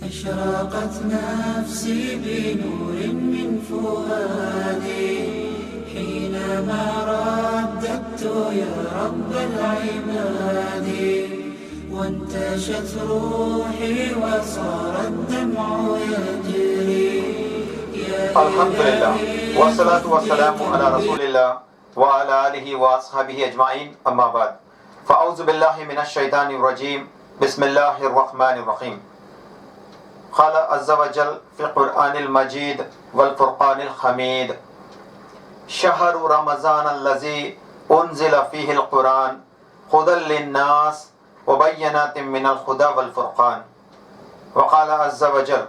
أشرقت نفسي بنور من فؤادي حينما رددت يا رب العباد وانتشت روحي وصار الدمع يجري الحمد للہ والصلاة والسلام علی رسول اللہ وعلی آلہ واصحابہ اجمعین اما بعد فاعوذ باللہ من الشیطان الرجیم بسم اللہ الرحمن الرحیم قال عز وجل فی القرآن المجید والفرقان الحمید شہر رمضان الذی انزل فیہ القرآن ہدی للناس وبینات من الہدی والفرقان وقال عز وجل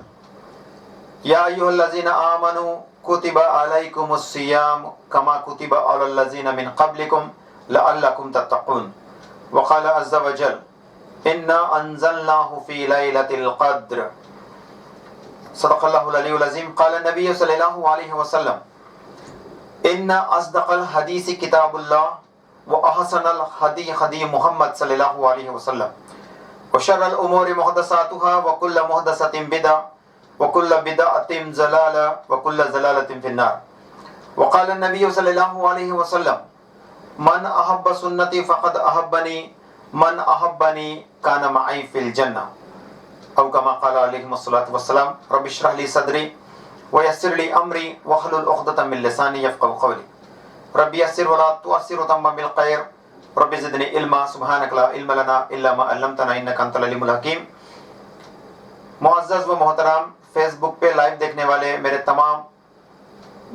یا ایھا الذین آمنوا کتب علیکم الصیام کما کتب علی الذین من قبلکم لعلکم تتقون وقال عز وجل انا انزلناہ فی لیلۃ القدر صدق اللہ العلی العظیم قال النبی صلی اللہ علیہ وسلم ان اصدق الحدیث کتاب اللہ واحسن الہدی ہدی محمد صلی اللہ علیہ وسلم وشر الامور محدثاتها وکل محدثۃ بدعہ وَكُلَّ بِدْعَةٍ ضَلَالَةٍ وَكُلَّ ضَلَالَةٍ فِي النَّارِ وقال النبي صلى الله عليه وسلم من أحب سنتي فقد أحبني من أحبني كان معي في الجنة أو كما قال عليه الصلاة والسلام رب اشرح لي صدري ويسر لي أمري واحلل عقدة من لساني يفقهوا قولي رب يسر ولا تعسر وتمم بالخير رب زدني علما سبحانك لا علم لنا إلا ما علمتنا إنك أنت العليم الحكيم معزز و محترم فیس بک پہ لائیو دیکھنے والے میرے تمام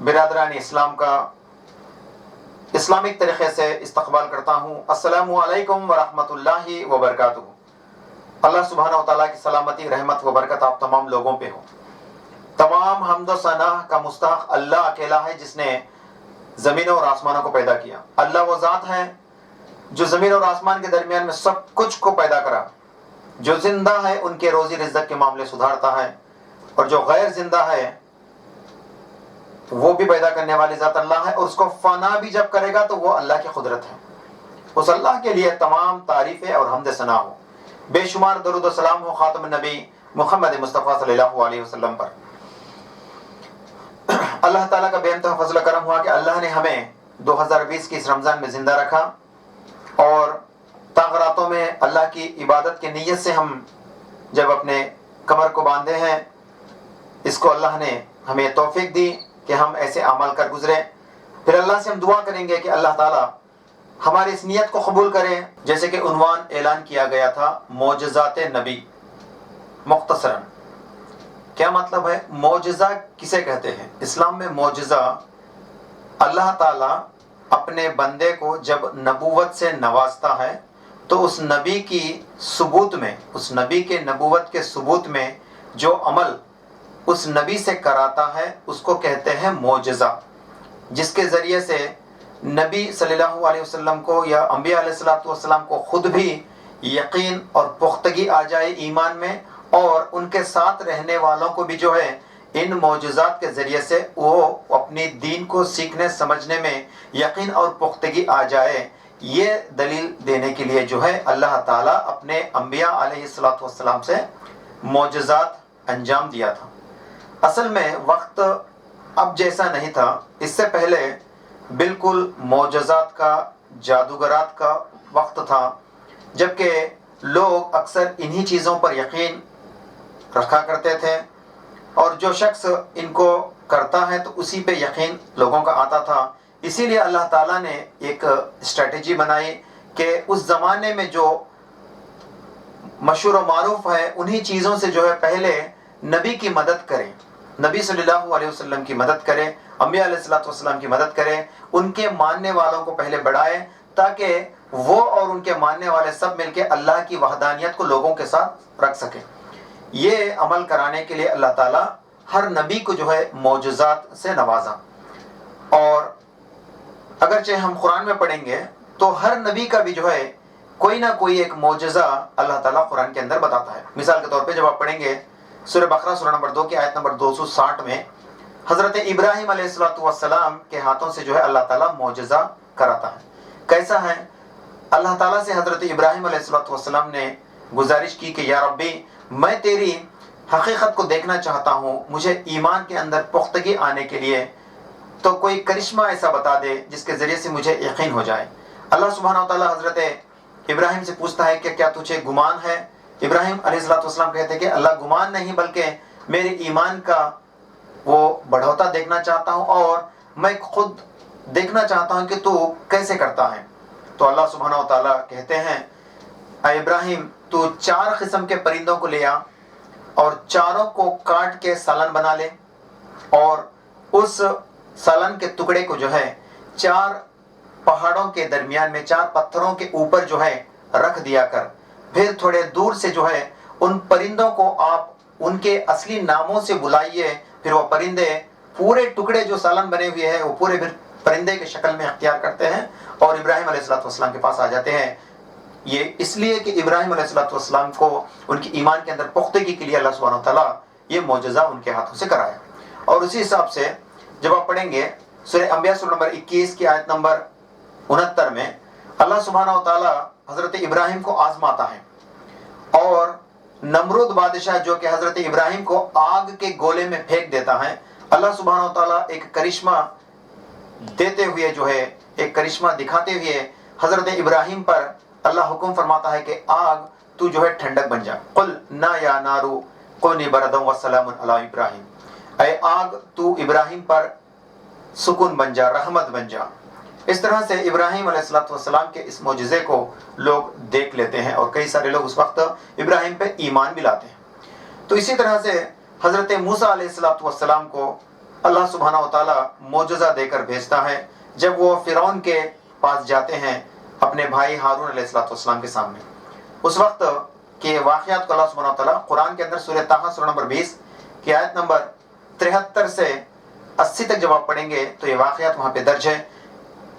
برادران اسلام کا اسلامک طریقے سے استقبال کرتا ہوں. السلام علیکم ورحمۃ اللہ وبرکاتہ. اللہ سبحانہ و تعالیٰ کی سلامتی رحمت و برکت آپ تمام لوگوں پہ ہو. تمام حمد و ثنا کا مستحق اللہ اکیلا ہے جس نے زمینوں اور آسمانوں کو پیدا کیا. اللہ وہ ذات ہے جو زمین اور آسمان کے درمیان میں سب کچھ کو پیدا کرا. جو زندہ ہے ان کے روزی رزق کے معاملے سدھارتا ہے اور جو غیر زندہ ہے وہ بھی پیدا کرنے والی ذات اللہ ہے اور اس کو فنا بھی جب کرے گا تو وہ اللہ کی قدرت ہے. اس اللہ کے لیے تمام تعریفیں اور حمد ثنا ہو. بے شمار درود و سلام ہو خاتم النبی محمد مصطفیٰ صلی اللہ علیہ وسلم پر. اللہ تعالیٰ کا بے انتہا فضل و کرم ہوا کہ اللہ نے ہمیں 2020 کی اس رمضان میں زندہ رکھا اور تاغراتوں میں اللہ کی عبادت کی نیت سے ہم جب اپنے کمر کو باندھے ہیں اس کو اللہ نے ہمیں توفیق دی کہ ہم ایسے عمل کر گزرے. پھر اللہ سے ہم دعا کریں گے کہ اللہ تعالیٰ ہماری اس نیت کو قبول کرے. جیسے کہ عنوان اعلان کیا گیا تھا معجزات نبی. مختصراً کیا مطلب ہے؟ معجزہ کسے کہتے ہیں؟ اسلام میں معجزہ اللہ تعالیٰ اپنے بندے کو جب نبوت سے نوازتا ہے تو اس نبی کی ثبوت میں، اس نبی کے نبوت کے ثبوت میں جو عمل اس نبی سے کراتا ہے اس کو کہتے ہیں معجزہ. جس کے ذریعے سے نبی صلی اللہ علیہ وسلم کو یا انبیاء علیہ السلام کو خود بھی یقین اور پختگی آ جائے ایمان میں اور ان کے ساتھ رہنے والوں کو بھی جو ہے ان معجزات کے ذریعے سے وہ اپنی دین کو سیکھنے سمجھنے میں یقین اور پختگی آ جائے. یہ دلیل دینے کے لیے جو ہے اللہ تعالیٰ اپنے انبیاء علیہ السلام سے معجزات انجام دیا تھا. اصل میں وقت اب جیسا نہیں تھا. اس سے پہلے بالکل معجزات کا، جادوگرات کا وقت تھا جبکہ لوگ اکثر انہی چیزوں پر یقین رکھا کرتے تھے اور جو شخص ان کو کرتا ہے تو اسی پہ یقین لوگوں کا آتا تھا. اسی لیے اللہ تعالیٰ نے ایک اسٹریٹجی بنائی کہ اس زمانے میں جو مشہور و معروف ہے انہی چیزوں سے جو ہے پہلے نبی کی مدد کریں، نبی صلی اللہ علیہ وسلم کی مدد کریں، انبیاء علیہ السلام کی مدد کریں، ان کے ماننے والوں کو پہلے بڑھائیں تاکہ وہ اور ان کے ماننے والے سب مل کے اللہ کی وحدانیت کو لوگوں کے ساتھ رکھ سکیں. یہ عمل کرانے کے لیے اللہ تعالیٰ ہر نبی کو جو ہے معجزات سے نوازا. اور اگرچہ ہم قرآن میں پڑھیں گے تو ہر نبی کا بھی جو ہے کوئی نہ کوئی ایک معجزہ اللہ تعالیٰ قرآن کے اندر بتاتا ہے. مثال کے طور پہ جب آپ پڑھیں گے سورہ بقرہ سورہ نمبر 2 کی آیت نمبر 260 میں حضرت ابراہیم علیہ السلام کے ہاتھوں سے جو ہے اللہ تعالیٰ معجزہ کراتا ہے. کیسا ہے؟ اللہ تعالیٰ سے حضرت ابراہیم علیہ السلام نے گزارش کی کہ یا ربی میں تیری حقیقت کو دیکھنا چاہتا ہوں، مجھے ایمان کے اندر پختگی آنے کے لیے تو کوئی کرشمہ ایسا بتا دے جس کے ذریعے سے مجھے یقین ہو جائے۔ اللہ سبحانہ و تعالیٰ حضرت ابراہیم سے پوچھتا ہے کہ کیا تجھے گمان ہے؟ ابراہیم علیہ السلام کہتے ہیں کہ اللہ گمان نہیں بلکہ میرے ایمان کا وہ بڑھوتا دیکھنا چاہتا ہوں اور میں خود دیکھنا چاہتا ہوں کہ تو کیسے کرتا ہے۔ تو اللہ سبحانہ و تعالیٰ کہتے ہیں اے ابراہیم تو 4 قسم کے پرندوں کو لے آ اور چاروں کو کاٹ کے سالن بنا لے اور اس سالن کے ٹکڑے کو جو ہے 4 پہاڑوں کے درمیان میں 4 پتھروں کے اوپر جو ہے رکھ دیا کر، پھر تھوڑے دور سے جو ہے ان پرندوں کو آپ ان کے اصلی ناموں سے بلائیے، پھر وہ پرندے پورے ٹکڑے جو سالن بنے ہوئے ہیں وہ پورے پھر پرندے کے شکل میں اختیار کرتے ہیں اور ابراہیم علیہ السلام کے پاس آ جاتے ہیں۔ یہ اس لیے کہ ابراہیم علیہ السلام کو ان کی ایمان کے اندر پختگی کے لیے اللہ سبحانہ وتعالیٰ یہ معجزہ ان کے ہاتھوں سے کرایا۔ اور اسی حساب سے جب آپ پڑھیں گے سورہ انبیاء سورہ نمبر 21 کی آیت نمبر 69 میں اللہ سبحانہ وتعالیٰ حضرت ابراہیم کو آزماتا ہے اور نمرود بادشاہ جو کہ حضرت ابراہیم کو آگ کے گولے میں پھینک دیتا ہے، اللہ سبحانہ وتعالیٰ ایک کرشمہ دیتے ہوئے جو ہے ایک کرشمہ دکھاتے ہوئے حضرت ابراہیم پر اللہ حکم فرماتا ہے کہ آگ تو جو ہے ٹھنڈک بن جا، قل نا یا نارو کونی بردا وسلام علی ابراہیم، اے آگ تو ابراہیم پر سکون بن جا، رحمت بن جا۔ اس طرح سے ابراہیم علیہ السلام کے اس معجزے کو لوگ دیکھ لیتے ہیں اور کئی سارے لوگ اس وقت ابراہیم پہ ایمان بھی لاتے ہیں۔ تو اسی طرح سے حضرت موسیٰ علیہ السلام کو اللہ سبحانہ و تعالیٰ معجزہ دے کر بھیجتا ہے جب وہ فرعون کے پاس جاتے ہیں اپنے بھائی ہارون علیہ السلام کے سامنے۔ اس وقت کے واقعات کو اللہ سبحانہ و تعالیٰ قرآن کے اندر سورہ طٰہٰ سورہ نمبر 20 کی آیت نمبر 73 سے 80 تک جب آپ پڑھیں گے تو یہ واقعات وہاں پہ درج ہے۔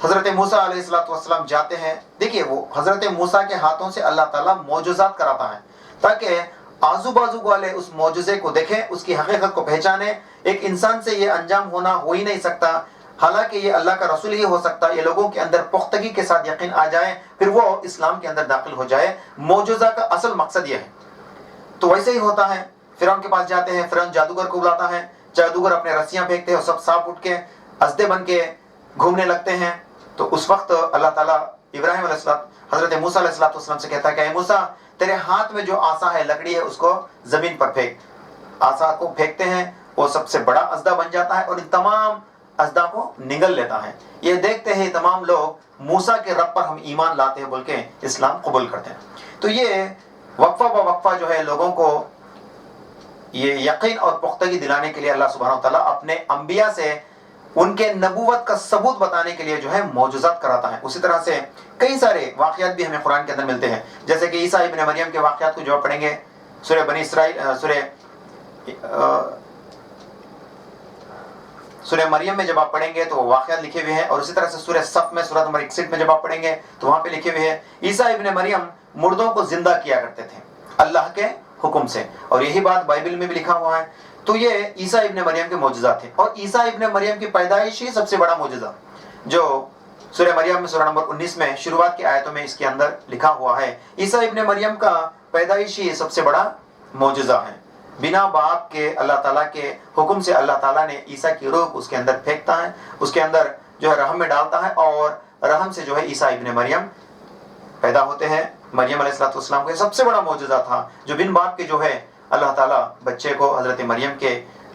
حضرت موسیٰ علیہ السلام جاتے ہیں، دیکھیے وہ حضرت موسیٰ کے ہاتھوں سے اللہ تعالیٰ معجزات کراتا ہے تاکہ آزو بازو والے اس معجزے کو دیکھیں، اس کی حقیقت کو پہچانیں۔ ایک انسان سے یہ انجام ہونا ہو ہی نہیں سکتا، حالانکہ یہ اللہ کا رسول ہی ہو سکتا ہے۔ یہ لوگوں کے اندر پختگی کے ساتھ یقین آ جائے، پھر وہ اسلام کے اندر داخل ہو جائے۔ معجزہ کا اصل مقصد یہ ہے۔ تو ویسے ہی ہوتا ہے، فرعون کے پاس جاتے ہیں، فرعون جادوگر کو بلاتا ہے، جادوگر اپنے رسیاں پھینکتے ہیں اور سب سانپ اٹھ کے اسدے بن کے گھومنے لگتے ہیں۔ تو اس وقت اللہ تعالیٰ ابراہیم علیہ السلام حضرت موسیٰ علیہ السلام سے کہتا ہے کہ اے موسیٰ تیرے ہاتھ میں جو عصا ہے، لکڑی ہے، اس کو زمین پر پھینک۔ عصا کو پھینکتے ہیں، وہ سب سے بڑا اسدہ بن جاتا ہے اور ان تمام اسدہ کو نگل لیتا ہے۔ یہ دیکھتے ہیں تمام لوگ موسیٰ کے رب پر ہم ایمان لاتے ہیں بول کے اسلام قبول کرتے ہیں۔ تو یہ وقفہ بہ وقفہ جو ہے لوگوں کو یہ یقین اور پختگی دلانے کے لیے اللہ سبحانہ وتعالیٰ اپنے انبیاء سے ان کے نبوت کا ثبوت بتانے کے لیے جو ہے معجزات کراتا ہے۔ اسی طرح سے کئی سارے واقعات بھی ہمیں قرآن کے اندر ملتے ہیں، جیسے کہ عیسیٰ ابن مریم کے واقعات کو جو پڑھیں گے سورہ بنی اسرائیل سورہ مریم میں جب آپ پڑھیں گے تو وہ واقعات لکھے ہوئے ہیں، اور اسی طرح سے سورہ صف میں سورہ نمبر 61 میں جب آپ پڑھیں گے تو وہاں پہ لکھے ہوئے ہیں عیسیٰ ابن مریم مردوں کو زندہ کیا کرتے تھے اللہ کے حکم سے، اور یہی بات بائبل میں بھی لکھا ہوا ہے۔ تو یہ عیسیٰ ابن مریم کے معجزات تھے، اور عیسیٰ ابن مریم کی پیدائش ہی سب سے بڑا معجزہ جو سورہ مریم میں سورہ نمبر 19 میں شروعات کی آیتوں میں اس کے اندر لکھا ہوا ہے۔ عیسیٰ ابن مریم کا پیدائش ہی سب سے بڑا معجزہ ہے۔ بنا باپ کے اللہ تعالیٰ کے حکم سے اللہ تعالیٰ نے عیسیٰ کی روح کو اس کے اندر پھینکتا ہے، اس کے اندر جو ہے رحم میں ڈالتا ہے، اور رحم سے جو ہے عیسیٰ ابن مریم پیدا ہوتے ہیں۔ مریم علیہ السلام کا سب سے بڑا معجزہ تھا جو بن باپ کے جو ہے اللہ تعالیٰ بچے کو حضرت مریم کے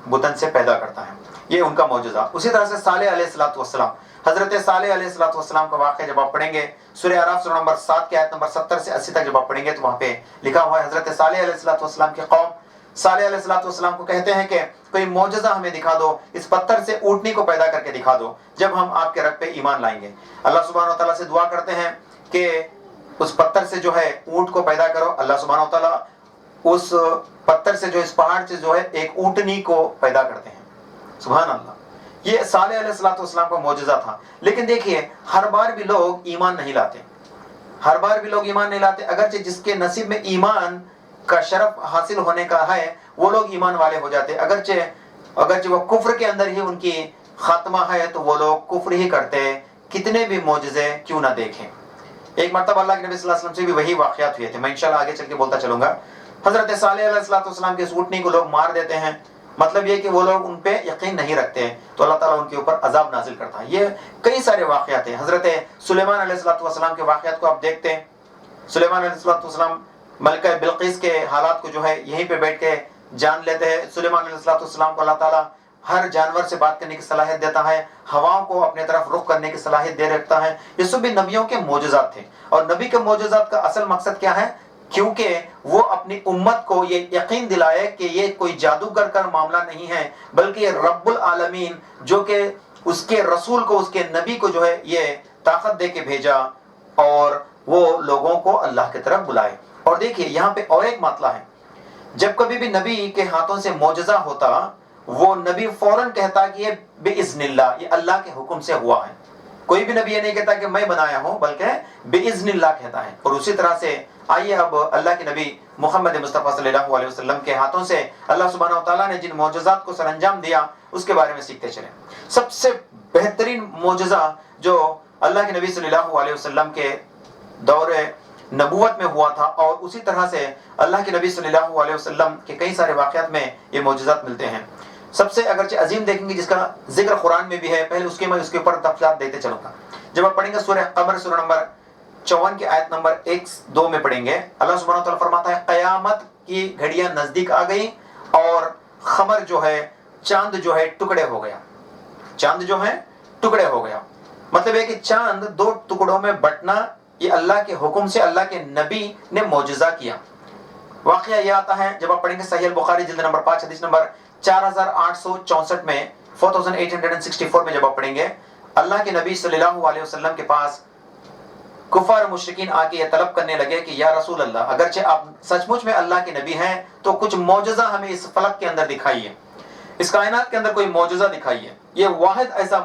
بطن سے پیدا کرتا ہے، یہ ان کا معجزہ۔ اسی طرح سے صالح علیہ السلام، حضرت صالح علیہ السلام کا واقعہ جب آپ پڑھیں گے سورہ اعراف سورہ نمبر 7 کی آیت نمبر 70 سے 80 تک جب آپ پڑھیں گے تو وہاں پہ لکھا ہوا ہے حضرت صالح علیہ السلام کی قوم صالح علیہ السلام کو کہتے ہیں کہ کوئی معجزہ ہمیں دکھا دو، اس پتھر سے اونٹنی کو پیدا کر کے دکھا دو جب ہم آپ کے رب پہ ایمان لائیں گے۔ اللہ سبحانہ وتعالیٰ سے دعا کرتے ہیں کہ اس پتھر سے جو ہے اونٹ کو پیدا کرو۔ اللہ سبحانہ وتعالیٰ اس پتھر سے جو اس پہاڑ سے جو ہے ایک اونٹنی کو پیدا کرتے ہیں۔ سبحان اللہ، یہ صالح علیہ السلام کا معجزہ تھا۔ لیکن دیکھیے ہر بار بھی لوگ ایمان نہیں لاتے، ہر بار بھی لوگ ایمان نہیں لاتے، اگرچہ جس کے نصیب میں ایمان کا شرف حاصل ہونے کا ہے وہ لوگ ایمان والے ہو جاتے، اگرچہ وہ کفر کے اندر ہی ان کی خاتمہ ہے تو وہ لوگ کفر ہی کرتے، کتنے بھی معجزے کیوں نہ دیکھیں۔ ایک مرتبہ اللہ کے نبی صلی اللہ علیہ وسلم سے بھی وہی واقعات ہوئے تھے، میں انشاءاللہ آگے چل کے بولتا چلوں گا۔ حضرت صالح علیہ السلام کے اونٹنی کو لوگ مار دیتے ہیں، مطلب یہ کہ وہ لوگ ان پہ یقین نہیں رکھتے ہیں تو اللہ تعالیٰ ان کے اوپر عذاب نازل کرتا ہے۔ یہ کئی سارے واقعات ہیں۔ حضرت سلیمان علیہ السلام کے واقعات کو آپ دیکھتے ہیں، سلیمان علیہ السلام ملکہ بلقیس کے حالات کو جو ہے یہیں پہ بیٹھ کے جان لیتے ہیں۔ سلیمان علیہ السلام کو اللہ تعالیٰ ہر جانور سے بات کرنے کی صلاحیت دیتا ہے، ہواؤں کو اپنے طرف رخ کرنے کی صلاحیت دے رکھتا ہے۔ یہ سب بھی نبیوں کے معجزات تھے، اور نبی کے معجزات کا اصل مقصد کیا ہے؟ کیونکہ وہ اپنی امت کو یہ یقین دلائے کہ یہ کوئی جادوگر کا معاملہ نہیں ہے، بلکہ یہ رب العالمین جو کہ اس کے رسول کو، اس کے نبی کو جو ہے یہ طاقت دے کے بھیجا اور وہ لوگوں کو اللہ کی طرف بلائے۔ اور دیکھیے یہاں پہ اور ایک مسئلہ ہے، جب کبھی بھی نبی کے ہاتھوں سے معجزہ ہوتا، وہ نبی فوراً کہتا کہ یہ بِإِذْنِ اللہ، یہ اللہ کے حکم سے ہوا ہے۔ کوئی بھی نبی یہ نہیں کہتا کہ میں بنایا ہوں، بلکہ بِإِذْنِ اللہ کہتا ہے۔ اور اسی طرح سے آئیے اب اللہ کے نبی محمد مصطفیٰ صلی اللہ علیہ وسلم کے ہاتھوں سے اللہ سبحانہ و تعالیٰ نے جن معجزات کو سر انجام دیا اس کے بارے میں سیکھتے چلیں۔ سب سے بہترین معجزہ جو اللہ کے نبی صلی اللہ علیہ وسلم کے دور نبوت میں ہوا تھا، اور اسی طرح سے اللہ کے نبی صلی اللہ علیہ وسلم کے کئی سارے واقعات میں یہ معجزات ملتے ہیں۔ سب سے اگرچہ عظیم دیکھیں گے جس کا ذکر قرآن میں بھی ہے، پہلے اس کے میں اس کے اوپر تفصیلات دیتے چلوں گا۔ جب آپ پڑھیں گے سورہ قمر سورہ نمبر 54 کی آیت نمبر 1-2 میں پڑھیں گے، اللہ سبحانہ وتعالیٰ فرماتا ہے قیامت کی گھڑیاں نزدیک آ گئی اور قمر جو ہے، چاند جو ہے ٹکڑے ہو گیا، چاند جو ہے ٹکڑے ہو گیا۔ مطلب ہے کہ چاند 2 ٹکڑوں میں بٹنا یہ اللہ کے حکم سے اللہ کے نبی نے معجزہ کیا۔ واقعہ یہ آتا ہے جب آپ پڑھیں گے صحیح البخاری جلد نمبر 5 حدیث نمبر 4864 میں 4864 میں جب آپ پڑھیں گے، اللہ کے نبی صلی اللہ علیہ وسلم کے پاس کفار مشرکین آ کے یہ طلب کرنے لگے کہ یا رسول اللہ، اگرچہ آپ سچ مچ میں اللہ کے نبی ہیں تو کچھ معجزہ ہمیں اس فلک کے اندر دکھائیے، اس کائنات کے اندر کوئی معجزہ دکھائیے۔ یہ واحد ایسا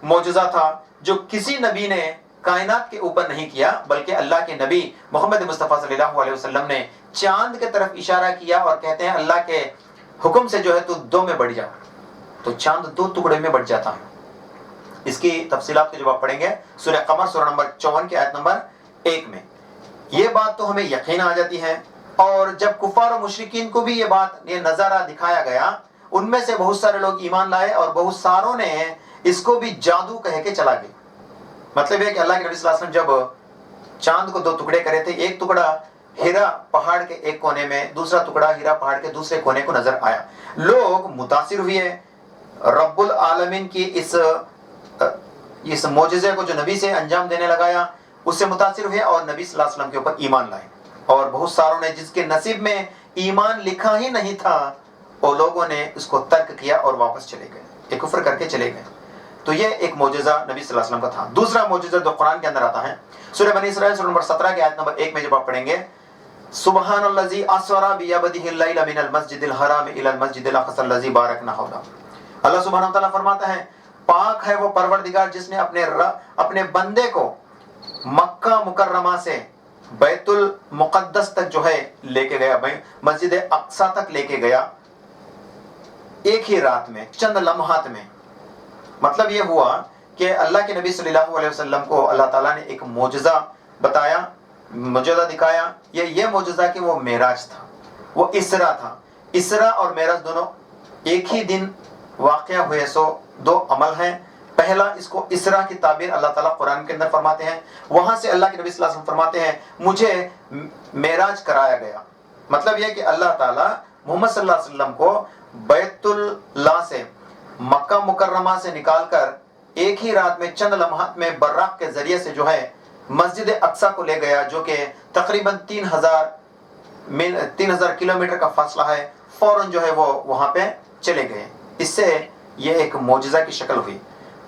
معجزہ تھا جو کسی نبی نے کائنات کے اوپر نہیں کیا، بلکہ اللہ کے نبی محمد مصطفیٰ صلی اللہ علیہ وسلم نے چاند کے طرف اشارہ کیا اور کہتے ہیں اللہ کے حکم سے جو ہے تو 2 میں بڑھ جا، تو چاند 2 ٹکڑے میں بڑھ جاتا ہے۔ اس کی تفصیلات کو جب آپ پڑھیں گے سورہ قمر سورہ نمبر 54 کی آیت نمبر 1 میں، یہ بات تو ہمیں یقین آ جاتی ہے۔ اور جب کفار و مشرکین کو بھی یہ بات، یہ نظارہ دکھایا گیا، ان میں سے بہت سارے لوگ ایمان لائے اور بہت ساروں نے اس کو بھی جادو کہہ کے چلا گئے۔ مطلب یہ کہ اللہ کے نبی صلی اللہ علیہ وسلم جب چاند کو 2 ٹکڑے کرے تھے، ایک ٹکڑا ہیرا پہاڑ کے ایک کونے میں، دوسرا ٹکڑا ہیرا پہاڑ کے دوسرے کونے کو نظر آیا۔ لوگ متاثر ہوئے رب العالمین کی اس معجزے کو جو نبی سے انجام دینے لگایا اس سے متاثر ہوئے اور نبی صلی اللہ علیہ وسلم کے اوپر ایمان لائے۔ اور بہت ساروں نے جس کے نصیب میں ایمان لکھا ہی نہیں تھا، وہ لوگوں نے اس کو ترک کیا اور واپس چلے گئے، ایک کفر کر کے چلے گئے۔ تو یہ ایک معجزہ نبی صلی اللہ علیہ وسلم کا تھا۔ دوسرا معجزہ جو قرآن کے اندر آتا ہے سورہ بنی اسرائیل سورہ نمبر 17 کی آیت نمبر 1 میں جب آپ پڑھیں گے، سبحان الذی اسری بعبدہ اللیل من المسجد الحرام الی المسجد الاقصی الذی بارکنا حولہ۔ اللہ سبحانہ و تعالیٰ فرماتا ہے پاک ہے وہ پروردگار جس نے اپنے بندے کو مکہ مکرمہ سے بیت المقدس تک جو ہے لے کے گیا، مسجد اقصی تک لے کے گیا ایک ہی رات میں، چند لمحات میں۔ مطلب یہ ہوا کہ اللہ کے نبی صلی اللہ علیہ وسلم کو اللہ تعالیٰ نے ایک معجزہ بتایا، معجزہ دکھایا۔ یہ معجزہ کہ وہ معراج تھا، وہ اسرا تھا۔ اسرا اور معراج دونوں ایک ہی دن واقعہ ہوئے، سو 2 عمل ہیں۔ پہلا اس کو اسرا کی تعبیر اللہ تعالیٰ قرآن کے اندر فرماتے ہیں، وہاں سے اللہ کے نبی صلی اللہ علیہ وسلم فرماتے ہیں مجھے معراج کرایا گیا۔ مطلب یہ کہ اللہ تعالیٰ محمد صلی اللہ علیہ وسلم کو بیت اللہ سے مکہ مکرمہ سے نکال کر ایک ہی رات میں چند لمحات میں براق کے ذریعے سے جو ہے مسجد اقصی کو لے گیا، جو کہ تقریباً 3000 کلومیٹر کا فاصلہ ہے۔ فوراً جو ہے وہ وہاں پہ چلے گئے۔ اس سے یہ ایک معجزہ کی شکل ہوئی۔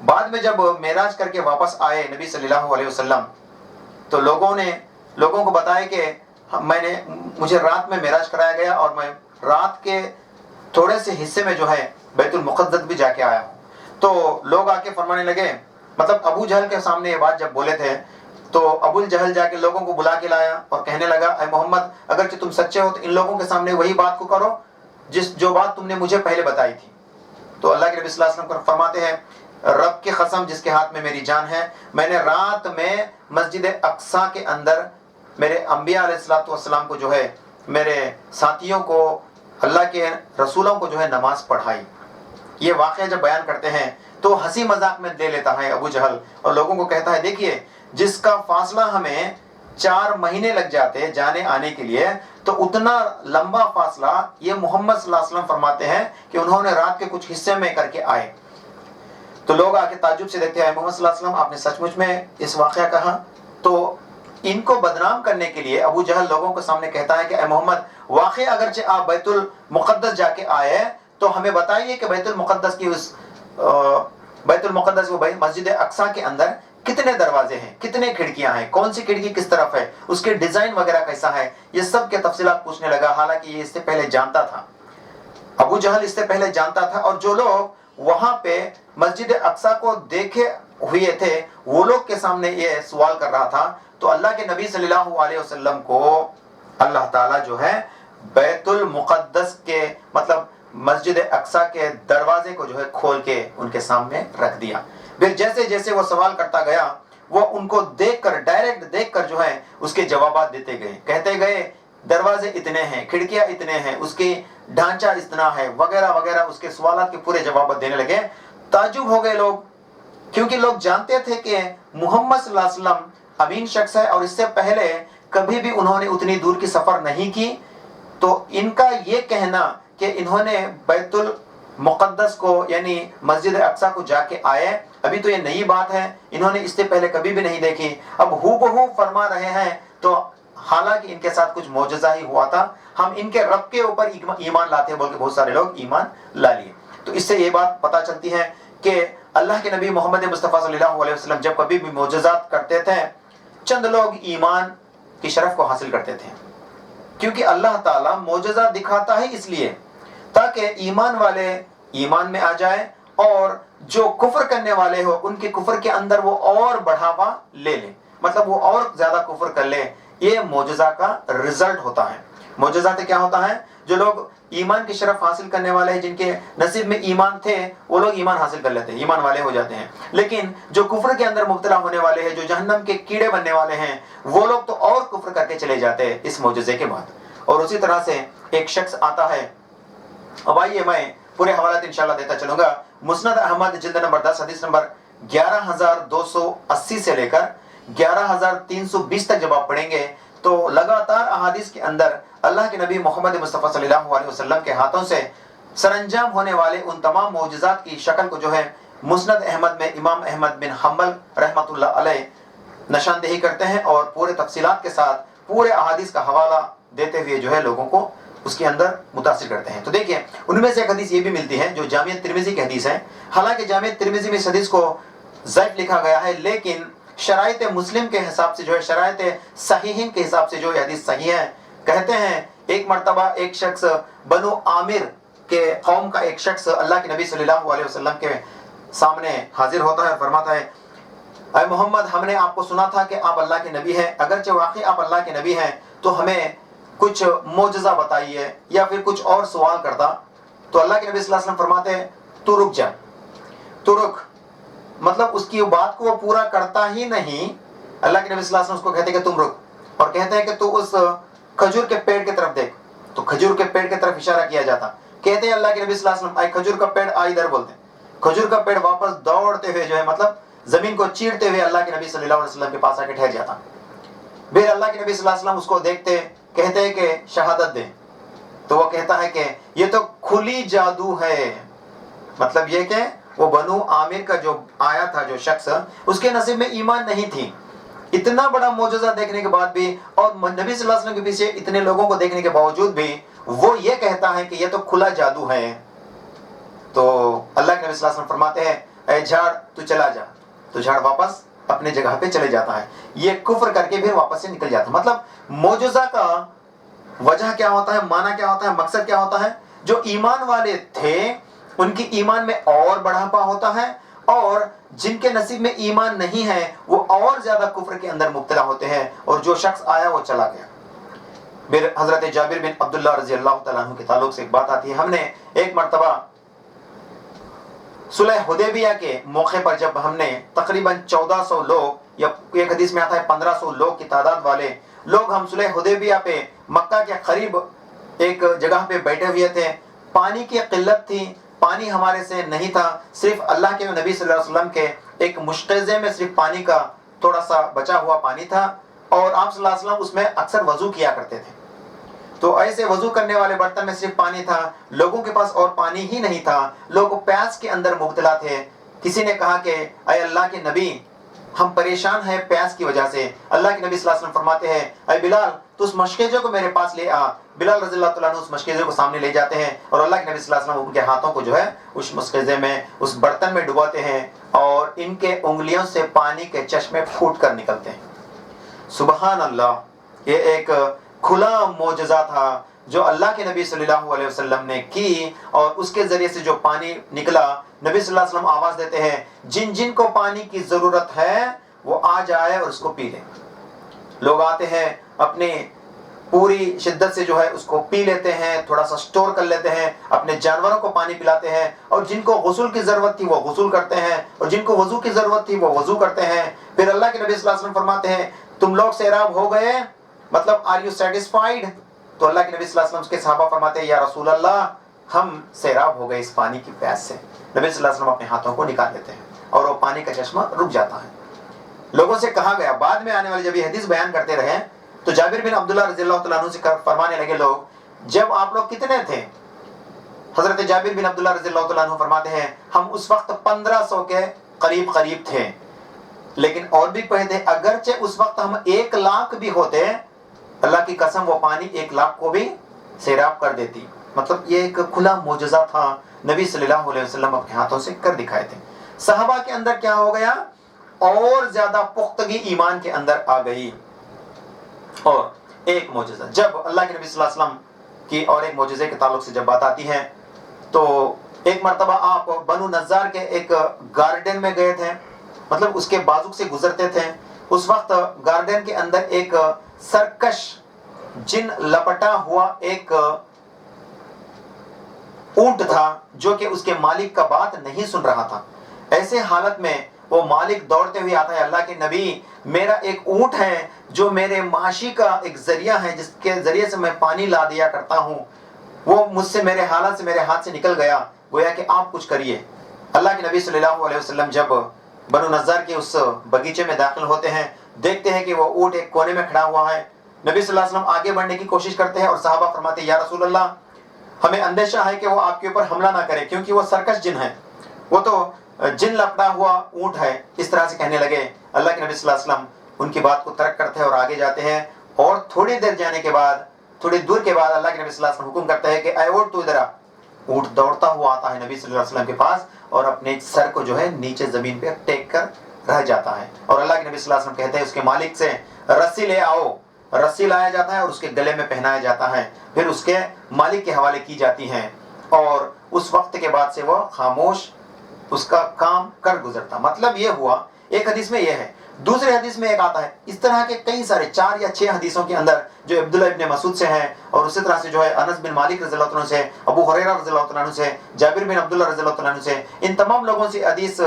بعد میں جب معراج کر کے واپس آئے نبی صلی اللہ علیہ وسلم تو لوگوں کو بتایا کہ مجھے رات میں معراج کرایا گیا اور میں رات کے تھوڑے سے حصے میں جو ہے بیت المقدس بھی جا کے آیا ہوں۔ تو لوگ آ کے فرمانے لگے، مطلب ابو جہل کے سامنے یہ بات جب بولے تھے تو ابو جہل جا کے لوگوں کو بلا کے لایا اور کہنے لگا اے محمد اگرچہ تم سچے ہو تو ان لوگوں کے سامنے وہی بات کو کرو جو بات تم نے مجھے پہلے بتائی تھی۔ تو اللہ کے نبی صلی اللہ علیہ وسلم فرماتے ہیں رب کی قسم جس کے ہاتھ میں میری جان ہے، میں نے رات میں مسجد اقصی کے اندر میرے انبیاء علیہ السلام کو جو ہے میرے ساتھیوں کو, اللہ کے رسولوں کو جو ہے نماز پڑھائی. یہ واقعہ جب بیان کرتے ہیں تو ہنسی مذاق میں دے لیتا ہے ابو جہل, اور لوگوں کو کہتا ہے دیکھیے جس کا فاصلہ ہمیں 4 مہینے لگ جاتے جانے آنے کے لیے, تو اتنا لمبا فاصلہ یہ محمد صلی اللہ علیہ وسلم فرماتے ہیں کہ انہوں نے رات کے کچھ حصے میں کر کے آئے. تو لوگ آ کے تعجب سے دیکھتے ہیں, محمد صلی اللہ علیہ وسلم آپ نے سچ مچ میں اس واقعہ کہا؟ تو ان کو بدنام کرنے کے لیے ابو جہل لوگوں کے سامنے کہتا ہے کہ اے محمد, واقعی اگرچہ آپ بیت المقدس جا کے آئے تو ہمیں بتائیے کہ بیت المقدس کی مسجد اقصی کے اندر کتنے دروازے ہیں, کتنے کھڑکیاں ہیں, کون سی کھڑکی کس طرف ہے, اس کے ڈیزائن وغیرہ کیسا ہے. یہ سب کے تفصیلات پوچھنے لگا, حالانکہ یہ اس سے پہلے جانتا تھا, ابو جہل اس سے پہلے جانتا تھا. اور جو لوگ وہاں پہ مسجد اقصی کو دیکھے ہوئے تھے وہ لوگ کے سامنے یہ سوال کر رہا تھا. تو اللہ کے نبی صلی اللہ علیہ وسلم کو اللہ تعالیٰ جو ہے بیت المقدس کے مطلب مسجد اقصی کے دروازے کو جو ہے کھول کے ان کے سامنے رکھ دیا. پھر جیسے جیسے وہ سوال کرتا گیا وہ ان کو دیکھ کر, ڈائریکٹ دیکھ کر جو ہے اس کے جوابات دیتے گئے, کہتے گئے دروازے اتنے ہیں, کھڑکیاں اتنے ہیں, اس کی ڈھانچہ اتنا ہے, وغیرہ وغیرہ. اس کے سوالات کے پورے جوابات دینے لگے. تعجب ہو گئے لوگ, کیونکہ لوگ جانتے تھے کہ محمد صلی اللہ علیہ وسلم امین شخص ہے, اور اس سے پہلے کبھی بھی انہوں نے اتنی دور کی سفر نہیں کی. تو ان کا یہ کہنا کہ انہوں نے بیت المقدس کو یعنی مسجد اقصی کو جا کے آئے, ابھی تو یہ نئی بات ہے, انہوں نے اس سے پہلے کبھی بھی نہیں دیکھی. اب ہو بہو فرما رہے ہیں, تو حالانکہ ان کے ساتھ کچھ معجزہ ہی ہوا تھا, ہم ان کے رب کے اوپر ایمان لاتے ہیں بول کے بہت سارے لوگ ایمان لا لیے. تو اس سے یہ بات پتہ چلتی ہے کہ اللہ کے نبی محمد مصطفیٰ صلی اللہ علیہ وسلم جب کبھی بھی معجزات کرتے تھے, چند لوگ ایمان کی شرف کو حاصل کرتے تھے, کیونکہ اللہ تعالیٰ معجزہ دکھاتا ہے اس لیے تاکہ ایمان والے ایمان میں آ جائے, اور جو کفر کرنے والے ہو ان کے کفر کے اندر وہ اور بڑھاوا لے لیں, مطلب وہ اور زیادہ کفر کر لیں. یہ معجزہ کا رزلٹ ہوتا ہے. معجزات کیا ہوتا ہے؟ جو لوگ ایمان کی شرف حاصل کرنے والے ہیں, جن کے نصیب میں ایمان تھے وہ لوگ ایمان حاصل کر لیتے ہیں, ایمان والے ہو جاتے ہیں. لیکن جو کفر کے اندر مبتلا ہونے والے ہیں, جو جہنم کے کیڑے بننے والے ہیں, وہ لوگ تو اور کفر کر کے چلے جاتے ہیں اس معجزے کے بعد. اور اسی طرح سے ایک شخص آتا ہے, اب آئیے میں پورے حوالات انشاءاللہ دیتا چلوں گا. مسند احمد جلد نمبر 10 حدیث نمبر 11280 سے لے کر 11320 تک جب آپ پڑھیں گے تو لگاتار احادیث کے اندر اللہ کے نبی محمد مصطفیٰ صلی اللہ علیہ وسلم کے ہاتھوں سے سر انجام ہونے والے ان تمام معجزات کی شکل کو جو ہے مسند احمد میں امام احمد بن حنبل رحمۃ اللہ علیہ نشاندہی کرتے ہیں, اور پورے تفصیلات کے ساتھ پورے احادیث کا حوالہ دیتے ہوئے جو ہے لوگوں کو اس کے اندر متاثر کرتے ہیں. تو دیکھیں ان میں سے ایک حدیث یہ بھی ملتی ہے جو جامع ترمذی کی حدیث ہے. حالانکہ جامع ترمذی میں اس حدیث کو ضعیف لکھا گیا ہے, لیکن شرائط مسلم کے حساب سے جو ہے, شرائط صحیحین کے حساب سے جو یہ حدیث صحیح ہے. کہتے ہیں ایک مرتبہ ایک شخص بنو عامر کے قوم کا ایک شخص اللہ کے نبی صلی اللہ علیہ وسلم کے سامنے حاضر ہوتا ہے اور فرماتا ہے, اے محمد ہم نے آپ کو سنا تھا کہ آپ اللہ کے نبی ہیں, اگرچہ واقعی آپ اللہ کے نبی ہیں تو ہمیں کچھ معجزہ بتائیے, یا پھر کچھ اور سوال کرتا. تو اللہ کے نبی صلی اللہ علیہ وسلم فرماتے ہیں تو رک جا, تو رک, مطلب اس کی بات کو وہ پورا کرتا ہی نہیں. اللہ کے نبی صلی اللہ علیہ وسلم اس کو کہتے ہیں کہ تم رک, اور کہتے ہیں کہ تو اس کھجور کے پیڑ کی طرف دیکھ. تو کھجور کے پیڑ کی طرف اشارہ کیا جاتا. کہتے ہیں اللہ کے نبی صلی اللہ علیہ وسلم, اے کھجور کا پیڑ آ ادھر, بولتے ہیں. کھجور کا پیڑ واپس دوڑتے ہوئے جو ہے مطلب زمین کو چیرتے ہوئے اللہ کے نبی صلی اللہ علیہ وسلم کے پاس آ کے ٹھہر جاتا. پھر اللہ کے نبی صلی اللہ علیہ وسلم اس کو دیکھتے, کہتے ہیں کہ شہادت دے. تو وہ کہتا ہے کہ یہ تو کھلی جادو ہے, مطلب یہ کہ وہ بنو عامر کا جو آیا تھا جو شخص, اس کے نصیب میں ایمان نہیں تھی. اتنا بڑا معجزہ دیکھنے کے بعد بھی, اور نبی صلی اللہ علیہ وسلم کے پیچھے اتنے لوگوں کو دیکھنے کے باوجود بھی وہ یہ کہتا ہے کہ یہ تو کھلا جادو ہے. تو اللہ کے نبی صلی اللہ علیہ وسلم فرماتے ہیں اے جھاڑ تو چلا جا. تو جھاڑ واپس اپنے جگہ پہ چلے جاتا ہے. یہ کفر کر کے پھر واپس سے نکل جاتا ہے. مطلب معجزہ کا وجہ کیا ہوتا ہے, معنی کیا ہوتا ہے, مقصد کیا ہوتا ہے؟ جو ایمان والے تھے ان کی ایمان میں اور بڑھاپا ہوتا ہے, اور جن کے نصیب میں ایمان نہیں ہے وہ اور زیادہ کفر کے اندر مبتلا ہوتے ہیں, اور جو شخص آیا وہ چلا گیا. پھر حضرت جابر بن عبداللہ رضی اللہ تعالیٰ عنہ کے تعلق سے ایک بات آتی ہے. ہم نے ایک مرتبہ صلح حدیبیہ کے موقع پر جب ہم نے تقریباً 1400 لوگ, یا ایک حدیث میں آتا ہے 1500 لوگ کی تعداد والے لوگ ہم صلح حدیبیہ پہ مکہ کے قریب ایک جگہ پہ بیٹھے ہوئے تھے، پانی کی قلت تھی، پانی ہمارے سے نہیں تھا، صرف اللہ کے نبی صلی اللہ علیہ وسلم کے ایک مشقزے میں صرف پانی کا تھوڑا سا بچا ہوا پانی تھا، اور آپ صلی اللہ علیہ وسلم اس میں اکثر وضو کیا کرتے تھے. تو ایسے وضو کرنے والے برتن میں صرف پانی تھا، لوگوں کے پاس اور پانی ہی نہیں تھا، لوگ پیاس کے اندر مبتلا تھے. کسی نے کہا کہ اے اللہ کے نبی، ہم پریشان ہیں پیاس کی وجہ سے. اللہ کے نبی صلی اللہ علیہ وسلم فرماتے ہیں اے بلال تو اس مشکیزے کو میرے پاس لے آ. بلال رضی اللہ تعالیٰ عنہ اس مشکیزے کو سامنے لے جاتے ہیں، اور اللہ کے نبی صلی اللہ علیہ وسلم ان کے ہاتھوں کو جو ہے اس مشکیزے میں اس برتن میں ڈبوتے ہیں، اور ان کے انگلیوں سے پانی کے چشمے پھوٹ کر نکلتے ہیں. سبحان اللہ، یہ ایک کھلا معجزہ تھا جو اللہ کے نبی صلی اللہ علیہ وسلم نے کی، اور اس کے ذریعے سے جو پانی نکلا، نبی صلی اللہ علیہ وسلم آواز دیتے ہیں جن جن کو پانی کی ضرورت ہے وہ آ جائے اور اس کو پی لے. لوگ آتے ہیں اپنی پوری شدت سے جو ہے اس کو پی لیتے ہیں، تھوڑا سا سٹور کر لیتے ہیں، اپنے جانوروں کو پانی پلاتے ہیں، اور جن کو غسل کی ضرورت تھی وہ غسل کرتے ہیں، اور جن کو وضو کی ضرورت تھی وہ وضو کرتے ہیں. پھر اللہ کے نبی صلی اللہ علیہ وسلم فرماتے ہیں تم لوگ سیراب ہو گئے، مطلب آر یو سیٹسفائیڈ؟ تو اللہ کے نبی صلی اللہ علیہ وسلم کے صحابہ فرماتے ہیں یا رسول اللہ ہم سیراب ہو گئے اس پانی کی پیاس سے. نبی صلی اللہ علیہ وسلم اپنے ہاتھوں کو نکال لیتے ہیں اور وہ پانی کا چشمہ رک جاتا ہے. لوگوں سے کہا گیا، بعد میں آنے والے جب یہ حدیث بیان کرتے رہے تو جابر بن عبداللہ رضی اللہ تعالیٰ عنہ سے فرمانے لگے لوگ جب آپ لوگ کتنے تھے؟ حضرت جابر بن عبداللہ رضی اللہ تعالیٰ عنہ فرماتے ہیں ہم اس وقت 1500 کے قریب تھے، لیکن اور بھی پڑھے تھے اگرچہ اس وقت ہم 1 لاکھ بھی ہوتے اللہ کی قسم وہ پانی 1 لاکھ کو بھی سیراب کر دیتی. مطلب یہ ایک کھلا معجزہ تھا، نبی صلی اللہ علیہ وسلم اپنے ہاتھوں سے کر دکھائے تھے. صحابہ کے اندر کیا ہو گیا؟ اور زیادہ پختگی ایمان کے اندر آ گئی. اور ایک معجزہ جب اللہ کے نبی صلی اللہ علیہ وسلم کی اور ایک معجزے کے تعلق سے جب بات آتی ہے تو ایک مرتبہ آپ بنو نجار کے ایک گارڈن میں گئے تھے، مطلب اس کے بازو سے گزرتے تھے. اس وقت گارڈن کے اندر ایک سرکش جن لپٹا ہوا ایک اونٹ تھا جو کہ اس کے مالک کا بات نہیں سن رہا تھا. ایسے حالت میں وہ مالک دوڑتے ہوئے آتا ہے، اللہ کے نبی میرا ایک اونٹ ہے جو میرے معاشی کا ایک ذریعہ ہے جس کے ذریعے سے میں پانی لا دیا کرتا ہوں، وہ مجھ سے میرے حالت سے میرے ہاتھ سے نکل گیا، گویا کہ آپ کچھ کریے. اللہ کے نبی صلی اللہ علیہ وسلم جب بنو نجار کے اس باغیچے میں داخل ہوتے ہیں، دیکھتے ہیں کہ وہ اونٹ ایک کونے میں کھڑا ہوا ہے. نبی صلی اللہ علیہ وسلم آگے بڑھنے کی کوشش کرتے ہیں اور صحابہ فرماتے ہیں یا رسول اللہ ہمیں اندیشہ ہے کہ وہ آپ کے اوپر حملہ نہ کرے کیونکہ وہ سرکش جن ہے، وہ تو جن لپٹا ہوا اونٹ ہے. اس طرح سے کہنے لگے. اللہ کے نبی صلی اللہ علیہ وسلم ان کی بات کو ترک کرتے ہیں اور آگے جاتے ہیں، اور تھوڑی دیر جانے کے بعد، تھوڑی دور کے بعد اللہ کے نبی صلی اللہ علیہ وسلم حکم کرتے ہیں کہ اے اونٹ تو ادھر آ. اونٹ دوڑتا ہوا آتا ہے نبی صلی اللہ علیہ وسلم کے پاس اور اپنے سر کو جو ہے نیچے زمین پہ ٹیک کر رہ جاتا ہے. اور اللہ کے نبی صلی اللہ علیہ وسلم کہتے ہیں اس کے مالک سے رسی لے آؤ. رسی لایا جاتا ہے اور اس کے گلے میں پہنایا جاتا ہے، پھر اس کے مالک کے حوالے کی جاتی ہیں، اور اس وقت کے بعد سے وہ خاموش اس کا کام کر گزرتا. مطلب یہ ہوا، ایک حدیث میں یہ ہے. دوسرے حدیث میں ایک آتا ہے، اس طرح کے کئی سارے 4 یا 6 حدیثوں کے اندر جو عبداللہ ابن مسعود سے ہیں، اور اسی طرح سے جو ہے انس بن مالک رضی اللہ عنہ سے، ابو ہریرہ رضی اللہ عنہ سے، جابر بن عبداللہ رضی اللہ عنہ سے، ان تمام لوگوں سے حدیث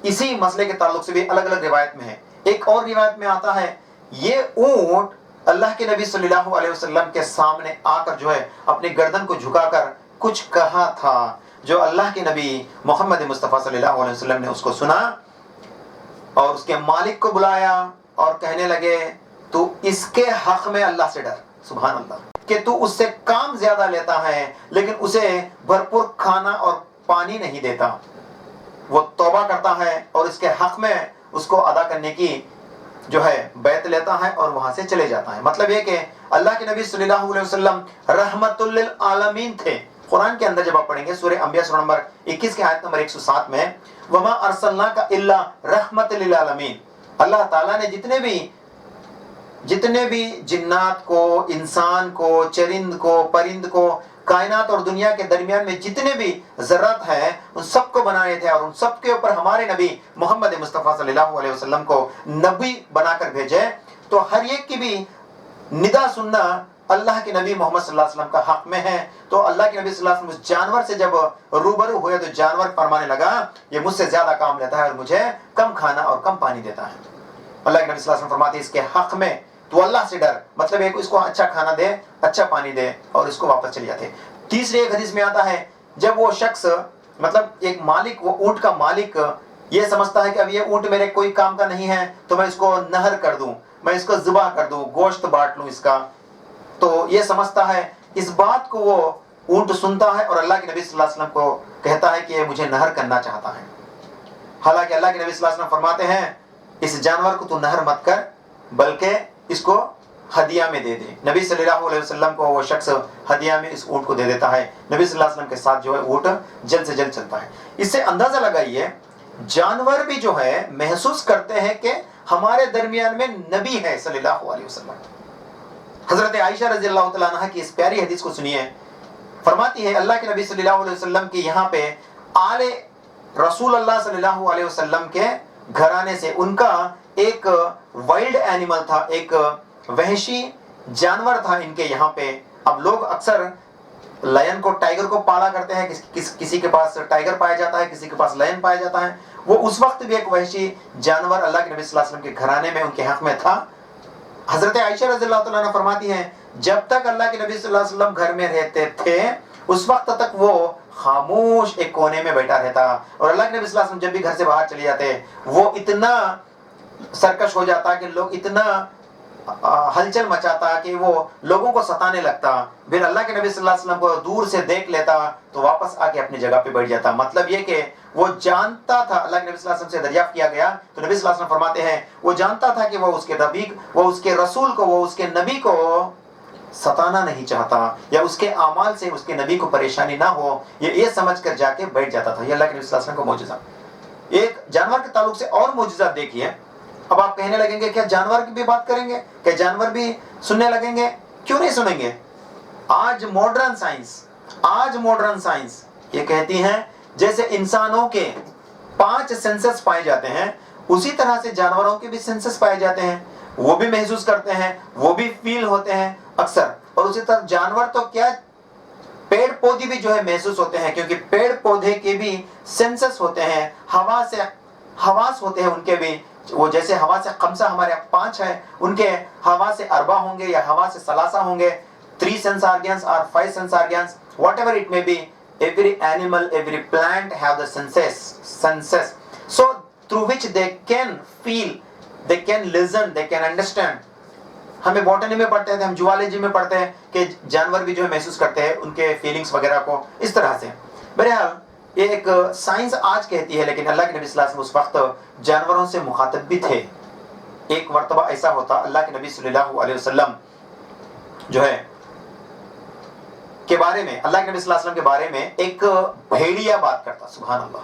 اسی مسئلے کے تعلق سے بھی الگ الگ روایت میں ہے. ایک اور روایت میں آتا ہے یہ اونٹ اللہ کے نبی صلی اللہ علیہ وسلم کے سامنے آ کر جو ہے اپنی گردن کو جھکا کر کچھ کہا تھا، جو اللہ کے نبی محمد مصطفیٰ صلی اللہ علیہ وسلم نے اس کو سنا اور اس کے مالک کو بلایا اور کہنے لگے تو اس کے حق میں اللہ سے ڈر. سبحان اللہ، کہ تو اس سے کام زیادہ لیتا ہے لیکن اسے بھرپور کھانا اور پانی نہیں دیتا. وہ توبہ کرتا ہے اور اس کے حق میں اس کو ادا کرنے کی جو ہے بیعت لیتا ہے اور وہاں سے چلے جاتا ہے. مطلب یہ کہ اللہ کے نبی صلی اللہ علیہ وسلم رحمت للعالمین تھے. قرآن کے اندر جب آپ پڑھیں گے سورہ انبیاء سورہ نمبر 21 کی آیت نمبر 107 میں وَمَا أَرْسَلْنَاكَ إِلَّا رَحْمَةً لِلْعَالَمِينَ، اللہ تعالیٰ نے جتنے بھی جنات کو، انسان کو، چرند کو، پرند کو، کائنات اور دنیا کے درمیان میں جتنے بھی ذرات ہیں ان سب کو بنائے تھے، اور ان سب کے اوپر ہمارے نبی محمد مصطفیٰ صلی اللہ علیہ وسلم کو نبی بنا کر بھیجے. تو ہر ایک کی بھی ندا سننا اللہ کے نبی محمد صلی اللہ علیہ وسلم کا حق میں ہے. تو اللہ کے نبی صلی اللہ علیہ وسلم اس جانور سے جب روبرو ہوئے تو جانور فرمانے لگا یہ مجھ سے زیادہ کام لیتا ہے اور مجھے کم کھانا اور کم پانی دیتا ہے. اللہ کے نبی صلی اللہ علیہ وسلم فرماتے ہیں اس کے حق میں تو اللہ سے ڈر، مطلب ایک اس کو اچھا کھانا دے، اچھا پانی دے اور اس کو واپس چلے جاتے. تیسرے ایک حدیث میں آتا ہے جب وہ شخص مطلب ایک مالک، وہ اونٹ کا مالک یہ سمجھتا ہے کہ اب یہ اونٹ میرے کوئی کام کا نہیں ہے تو میں اس کو نہر کر دوں، میں اس کو ذبح کر دوں، گوشت بانٹ لوں اس کا، تو یہ سمجھتا ہے، اس بات کو وہ اونٹ سنتا ہے اور اللہ کے نبی صلی اللہ علیہ وسلم کو کہتا ہے کہ یہ مجھے نہر کرنا چاہتا ہے. حالانکہ اللہ کے نبی صلی اللہ علیہ وسلم فرماتے ہیں اس جانور کو تو نہر مت کر بلکہ اس کو ہدیہ میں دے دے. نبی صلی اللہ علیہ وسلم کو وہ شخص ہدیہ میں اس اونٹ کو دے دیتا ہے. نبی صلی اللہ علیہ وسلم کے ساتھ جو ہے اونٹ جلد سے جلد چلتا ہے. اس سے اندازہ لگائیے جانور بھی جو ہے محسوس کرتے ہیں کہ ہمارے درمیان میں نبی ہے صلی اللہ علیہ وسلم. حضرت عائشہ رضی اللہ تعالیٰ عنہ کی اس پیاری حدیث کو سنیے. فرماتی ہے اللہ کے نبی صلی اللہ علیہ وسلم کی یہاں پہ آل رسول اللہ صلی اللہ علیہ وسلم کے گھرانے سے ان کا ایک وائلڈ اینیمل تھا، ایک وحشی جانور تھا ان کے یہاں پہ. اب لوگ اکثر لائن کو، ٹائگر کو پالا کرتے ہیں، کسی کے پاس ٹائگر پایا جاتا ہے، کسی کے پاس لائن پایا جاتا ہے. وہ اس وقت بھی ایک وحشی جانور اللہ کے نبی صلی اللہ علیہ وسلم کے گھرانے میں ان کے حق میں تھا. حضرت عائشہ رضی اللہ تعالیٰ عنہ فرماتی ہیں جب تک اللہ کے نبی صلی اللہ علیہ وسلم گھر میں رہتے تھے اس وقت تک وہ خاموش ایک کونے میں بیٹھا رہتا، اور اللہ کے نبی صلی اللہ علیہ وسلم جب بھی گھر سے باہر چلے جاتے وہ اتنا سرکش ہو جاتا کہ لوگ اتنا ہلچل مچاتا کہ وہ لوگوں کو ستانے لگتا. پھر اللہ کے نبی صلی اللہ علیہ وسلم کو دور سے دیکھ لیتا تو واپس آ کے اپنی جگہ پہ بیٹھ جاتا. مطلب یہ کہ وہ جانتا تھا، اللہ کے نبی صلی اللہ علیہ وسلم سے دریافت کیا گیا تو نبی صلی اللہ علیہ وسلم فرماتے ہیں وہ جانتا تھا کہ وہ اس کے نبی، وہ اس کے رسول کو، وہ اس کے نبی کو ستانا نہیں چاہتا یا اس کے اعمال سے اس کے نبی کو پریشانی نہ ہو، یہ سمجھ کر جا کے بیٹھ جاتا تھا. یہ اللہ کے نبی صلی اللہ علیہ وسلم کا معجزہ. ایک جانور کے تعلق سے اور معجزات دیکھیے. اب آپ کہنے لگیں گے کیا جانور کی بھی بات کریں گے؟ کیا جانور بھی سننے لگیں گے؟ کیوں نہیں سنیں گے؟ آج ماڈرن سائنس یہ کہتی ہیں جیسے انسانوں کے 5 سینسز پائے جاتے ہیں اسی طرح سے جانوروں کے بھی سینسز پائے جاتے ہیں. وہ بھی محسوس کرتے ہیں، وہ بھی فیل ہوتے ہیں اکثر. اور اسی طرح جانور تو کیا پیڑ پودے بھی جو ہے محسوس ہوتے ہیں، کیونکہ پیڑ پودے کے بھی سینسز ہوتے ہیں، حواس ہوتے ہیں ان کے بھی. وہ جیسے ہوا سے خمسہ ہمارے 5 ہے، ان کے ہوا سے 4 ہوں گے یا ہوا سے 3 ہوں گے. 3 sense organs or 5 sense organs, whatever it may be, every animal, every plant have the senses. So through which they can feel, they can listen, they can understand. ہمیں بوٹنی میں پڑھتے ہیں، ہم جوالوجی میں پڑھتے ہیں کہ جانور بھی جو ہے محسوس کرتے ہیں ان کے فیلنگز وغیرہ کو اس طرح سے. بہرحال یہ ایک سائنس آج کہتی ہے، لیکن اللہ کے نبی صلی اللہ علیہ وسلم اس وقت جانوروں سے مخاطب بھی تھے. ایک مرتبہ ایسا ہوتا اللہ کے نبی صلی اللہ علیہ وسلم جو ہے کے بارے میں، اللہ کے نبی صلی اللہ علیہ وسلم کے بارے میں ایک بھیڑیا بات کرتا. سبحان اللہ.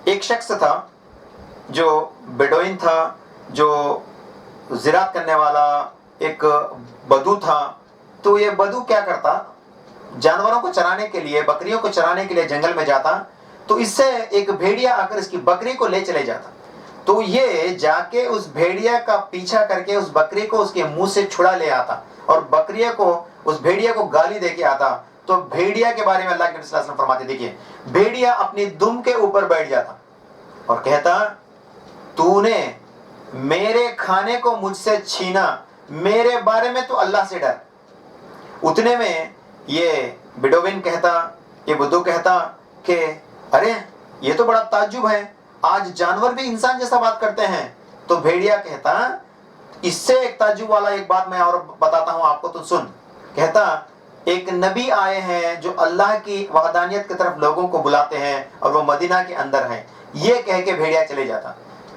ایک شخص تھا جو بیڈوئن تھا، جو زراعت کرنے والا ایک بدو تھا. تو یہ بدو کیا کرتا، جانوروں کو چرانے کے لیے، بکریوں کو چرانے کے لیے جنگل میں جاتا تو اس سے ایک بھیڑیا آ کر اس کی بکری کو لے چلے جاتا. تو یہ جا کے اس بھیڑیا کا پیچھا کر کے اس بکری کو اس کے منہ سے چھڑا لے آتا اور بکریہ کو، اس بھیڑیا کو گالی دے کے آتا. تو بھیڑیا کے بارے میں اللہ کے نبی صلی اللہ علیہ وسلم فرماتے، دیکھیے بھیڑیا اپنی دم کے اوپر بیٹھ جاتا اور کہتا تو نے میرے کھانے کو مجھ سے چھینا، میرے بارے میں تو اللہ سے ڈر. اتنے میں یہ بیڈوین کہتا، یہ بدو کہتا کہ ارے یہ تو بڑا تعجب ہے، آج جانور بھی انسان جیسا بات کرتے ہیں. تو بھیڑیا کہتا اس سے ایک تعجب والا ایک بات میں اور بتاتا ہوں آپ کو، تو سن. کہتا ایک نبی آئے ہیں جو اللہ کی وحدانیت کی طرف لوگوں کو بلاتے ہیں اور وہ مدینہ کے اندر ہیں. یہ کہہ کے بھیڑیا چلے جاتا.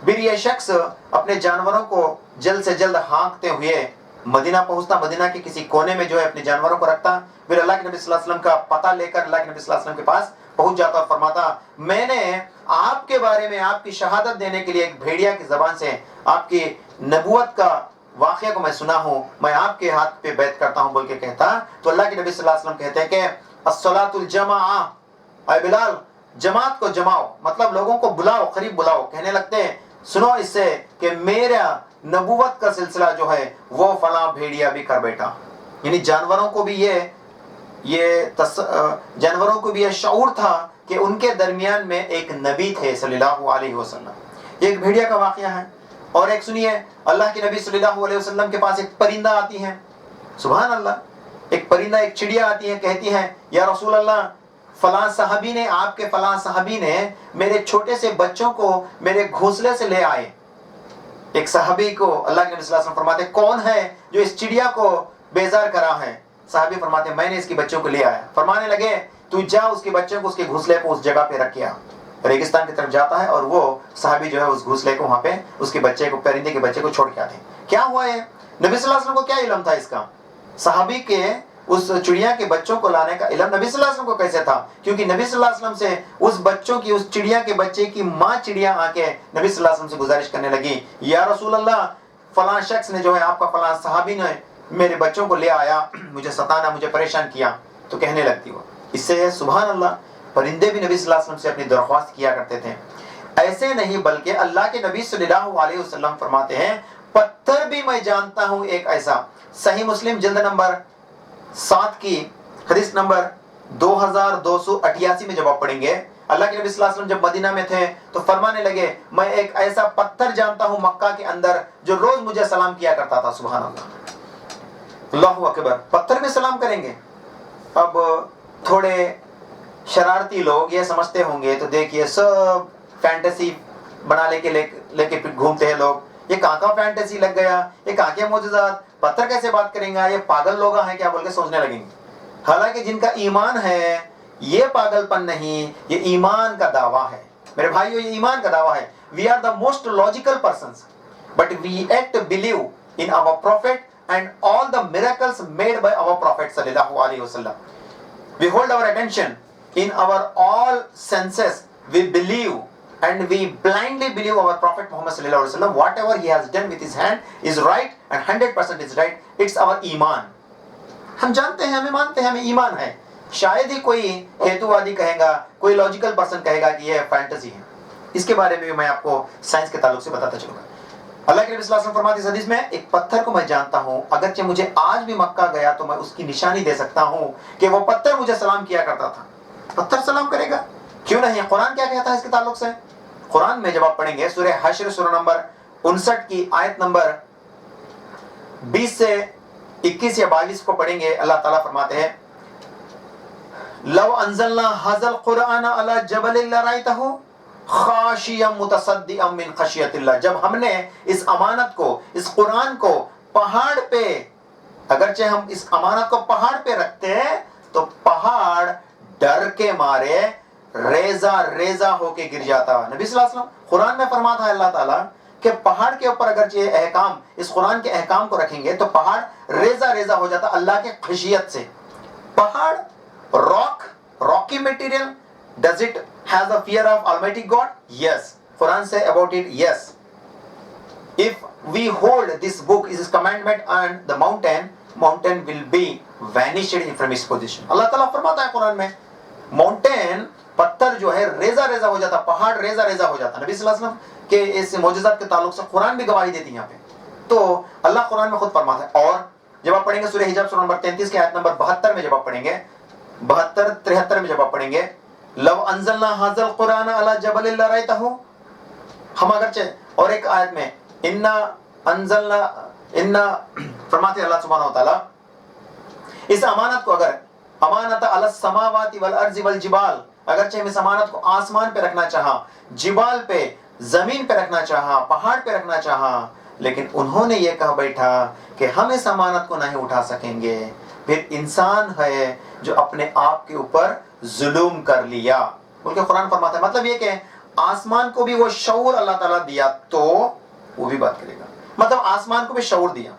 پھر یہ شخص اپنے جانوروں کو جلد سے جلد ہانکتے ہوئے مدینہ پہنچتا، مدینہ کے کسی کونے میں جو ہے اپنے جانوروں کو رکھتا. پھر اللہ کے نبی صلی اللہ علیہ وسلم کا پتہ لے کر اللہ کے نبی صلی اللہ علیہ وسلم کے پاس پہنچ جاتا اور فرماتا میں نے آپ کے بارے میں آپ کی شہادت دینے کے لیے ایک بھیڑیا کی زبان سے آپ کی نبوت کا واقعہ کو میں سنا ہوں، میں آپ کے ہاتھ پہ بیعت کرتا ہوں بول کے کہتا. تو اللہ کے نبی صلی اللہ علیہ وسلم کہتے ہیں کہ الصلاۃ الجماعہ، اے بلال جماعت کو جماؤ، مطلب لوگوں کو بلاؤ، قریب بلاؤ. کہنے لگتے ہیں سنو اس سے کہ میرا نبوت کا سلسلہ جو ہے وہ فلاں بھیڑیا بھی کر بیٹھا. یعنی جانوروں کو بھی جانوروں کو بھی یہ شعور تھا کہ ان کے درمیان میں ایک نبی تھے صلی اللہ علیہ وسلم. یہ ایک بھیڑیا کا واقعہ ہے. اور ایک سنیے اللہ کے نبی صلی اللہ علیہ وسلم کے پاس ایک پرندہ آتی ہے, سبحان اللہ, ایک پرندہ ایک چڑیا آتی ہے, کہتی ہے یا رسول اللہ فلاں صحابی نے, آپ کے فلاں صحابی نے میرے چھوٹے سے بچوں کو میرے گھونسلے سے لے آئے. ایک صحابی کو اللہ کے نبی صلی اللہ علیہ وسلم فرماتے کون ہے جو اس چڑیا کو بیزار کرا ہے؟ صحابی فرماتے میں نے اس کے بچوں کو لے آیا. فرمانے لگے تو جا اس کے بچوں کو اس کے گھونسلے کو اس جگہ پہ رکھ کیا. ریگستان کی طرف جاتا ہے اور وہ صحابی جو ہے اس گھونسلے کو وہاں پہ اس کے بچے کو, پرندے کے بچے کو چھوڑ کے آتے ہیں. کیا ہوا ہے؟ نبی صلی اللہ علیہ وسلم کو کیا علم تھا اس کا؟ صحابی کے اس چڑیا کے بچوں کو لانے کا علم نبی صلی اللہ علیہ وسلم کو کیسے تھا؟ کیونکہ نبی صلی اللہ علیہ وسلم سے اس بچوں کی, اس چڑیا کے بچے کی ماں چڑیا آ کے نبی صلی اللہ علیہ وسلم سے گزارش کرنے لگی یا رسول اللہ فلاں شخص نے جو ہے آپ کا فلاں صحابی نے میرے بچوں کو لے آیا, مجھے ستانا, مجھے پریشان کیا. تو کہنے لگتی وہ. اس سے سبحان اللہ پرندے بھی نبی صلی اللہ علیہ وسلم سے اپنی درخواست کیا کرتے تھے. ایسے نہیں بلکہ اللہ کے نبی صلی اللہ علیہ وسلم فرماتے ہیں پتھر بھی میں جانتا ہوں ایک ایسا. صحیح مسلم جلد نمبر 7 کی حدیث نمبر 2288 میں جب آپ پڑھیں گے, اللہ کے نبی صلی اللہ علیہ وسلم جب مدینہ میں تھے تو فرمانے لگے میں ایک ایسا پتھر جانتا ہوں مکہ کے اندر جو روز مجھے سلام کیا کرتا تھا. سبحان اللہ, اللہ اکبر, پتھر بھی سلام کریں گے. اب تھوڑے شرارتی لوگ یہ سمجھتے ہوں گے تو دیکھیے سب فینٹیسی بنا لے کے گھومتے ہیں لوگ. یہ کہاں کا فینٹیسی لگ گیا, یہ کہاں کے معجزات, پتھر کیسے بات کریں گا, یہ پاگل لوگ ہیں کیا بول کے سوچنے لگیں گے. حالانکہ جن کا ایمان ہے یہ پاگل پن نہیں, یہ ایمان کا دعویٰ ہے میرے بھائیو, یہ ایمان کا دعویٰ ہے. We are the most logical persons, but we yet believe in our prophet and all the miracles made by our prophet sallallahu alaihi wasallam. We hold our attention in our all senses. We believe and we blindly believe our prophet Muhammad sallallahu alaihi wasallam. Whatever he has done with his hand is right and 100% is right. It's our iman. ہم جانتے ہیں, ہمیں مانتے ہیں, ہمیں ایمان ہے. شاید ہی کوئی ہیتووادی کہے گا, کوئی لاجیکل پرسن کہے گا کہ یہ فینٹیسی ہے. اس کے بارے میں میں آپ کو سائنس کے تعلق سے بتاتا چلوں گا. اللہ کے نبی صلی اللہ علیہ وسلم فرماتے ہیں اس حدیث میں ایک پتھر کو میں جانتا ہوں, اگرچہ مجھے آج بھی مکہ گیا تو میں اس کی نشانی دے سکتا ہوں کہ وہ پتھر مجھے سلام کیا کرتا تھا. پتھر سلام کرے گا, کیوں نہیں؟ قرآن کیا کہتا ہے اس کے تعلق سے؟ قرآن میں جب آپ پڑھیں گے سورہ حشر سورہ نمبر 59 کی آیت نمبر 20 سے 21 یا 22 کو پڑھیں گے, اللہ تعالیٰ فرماتے ہیں لو انزلنا هذا القرآن على جبل لرأيته خاشعا متصدعا من خشیت اللہ. جب ہم نے اس امانت کو, اس قرآن کو پہاڑ پہ, اگرچہ ہم اس امانت کو پہاڑ پہ رکھتے ہیں تو پہاڑ ڈر کے مارے ریزہ ریزہ ہو کے گر جاتا. نبی صلی اللہ علیہ وسلم قرآن میں فرماتا ہے اللہ تعالیٰ کہ پہاڑ کے اوپر اگرچہ احکام, اس قرآن کے احکام کو رکھیں گے تو پہاڑ ریزہ ریزہ ہو جاتا اللہ کے خشیت سے. پہاڑ rocky material, does it has a fear of Almighty God? Yes. Quran say about it, yes. If we hold this book, is commandment and the mountain will be vanished from its position. اللہ تعالیٰ فرماتا ہے قرآن میں mountain, پتھر جو ہے ریزہ ریزہ ہو جاتا, پہاڑ ریزہ ریزہ ہو جاتا. نبی صلی اللہ علیہ وسلم کے اس معجزات کے تعلق سے قرآن بھی گواہی دیتی ہے یہاں پہ. تو اللہ قرآن میں خود فرماتا ہے. اور جب آپ پڑھیں گے سورہ حجاب سورہ نمبر 33 کی آیت نمبر 72 میں جب آپ پڑھیں گے, 73 میں جب آپ پڑھیں گے لو انزلنا هذا القرآن على جبل لرأيته, ہم اگرچہ, اور ایک آیت میں فرماتے اللہ سبحانہ و تعالیٰ اس امانت کو, اگر امانت علی السماوات والارض والجبال, اگرچہ ہم اس امانت کو آسمان پہ رکھنا چاہا, جبال پہ, زمین پہ رکھنا چاہا, پہاڑ پہ رکھنا چاہا, لیکن انہوں نے یہ کہا بیٹھا کہ ہم اس امانت کو نہیں اٹھا سکیں گے. پھر انسان ہے جو اپنے آپ کے اوپر ظلم کر لیا. بلکہ قرآن فرماتا ہے, مطلب یہ کہ آسمان کو بھی وہ شعور اللہ تعالیٰ دیا تو وہ بھی بات کرے گا. مطلب آسمان کو بھی شعور دیا,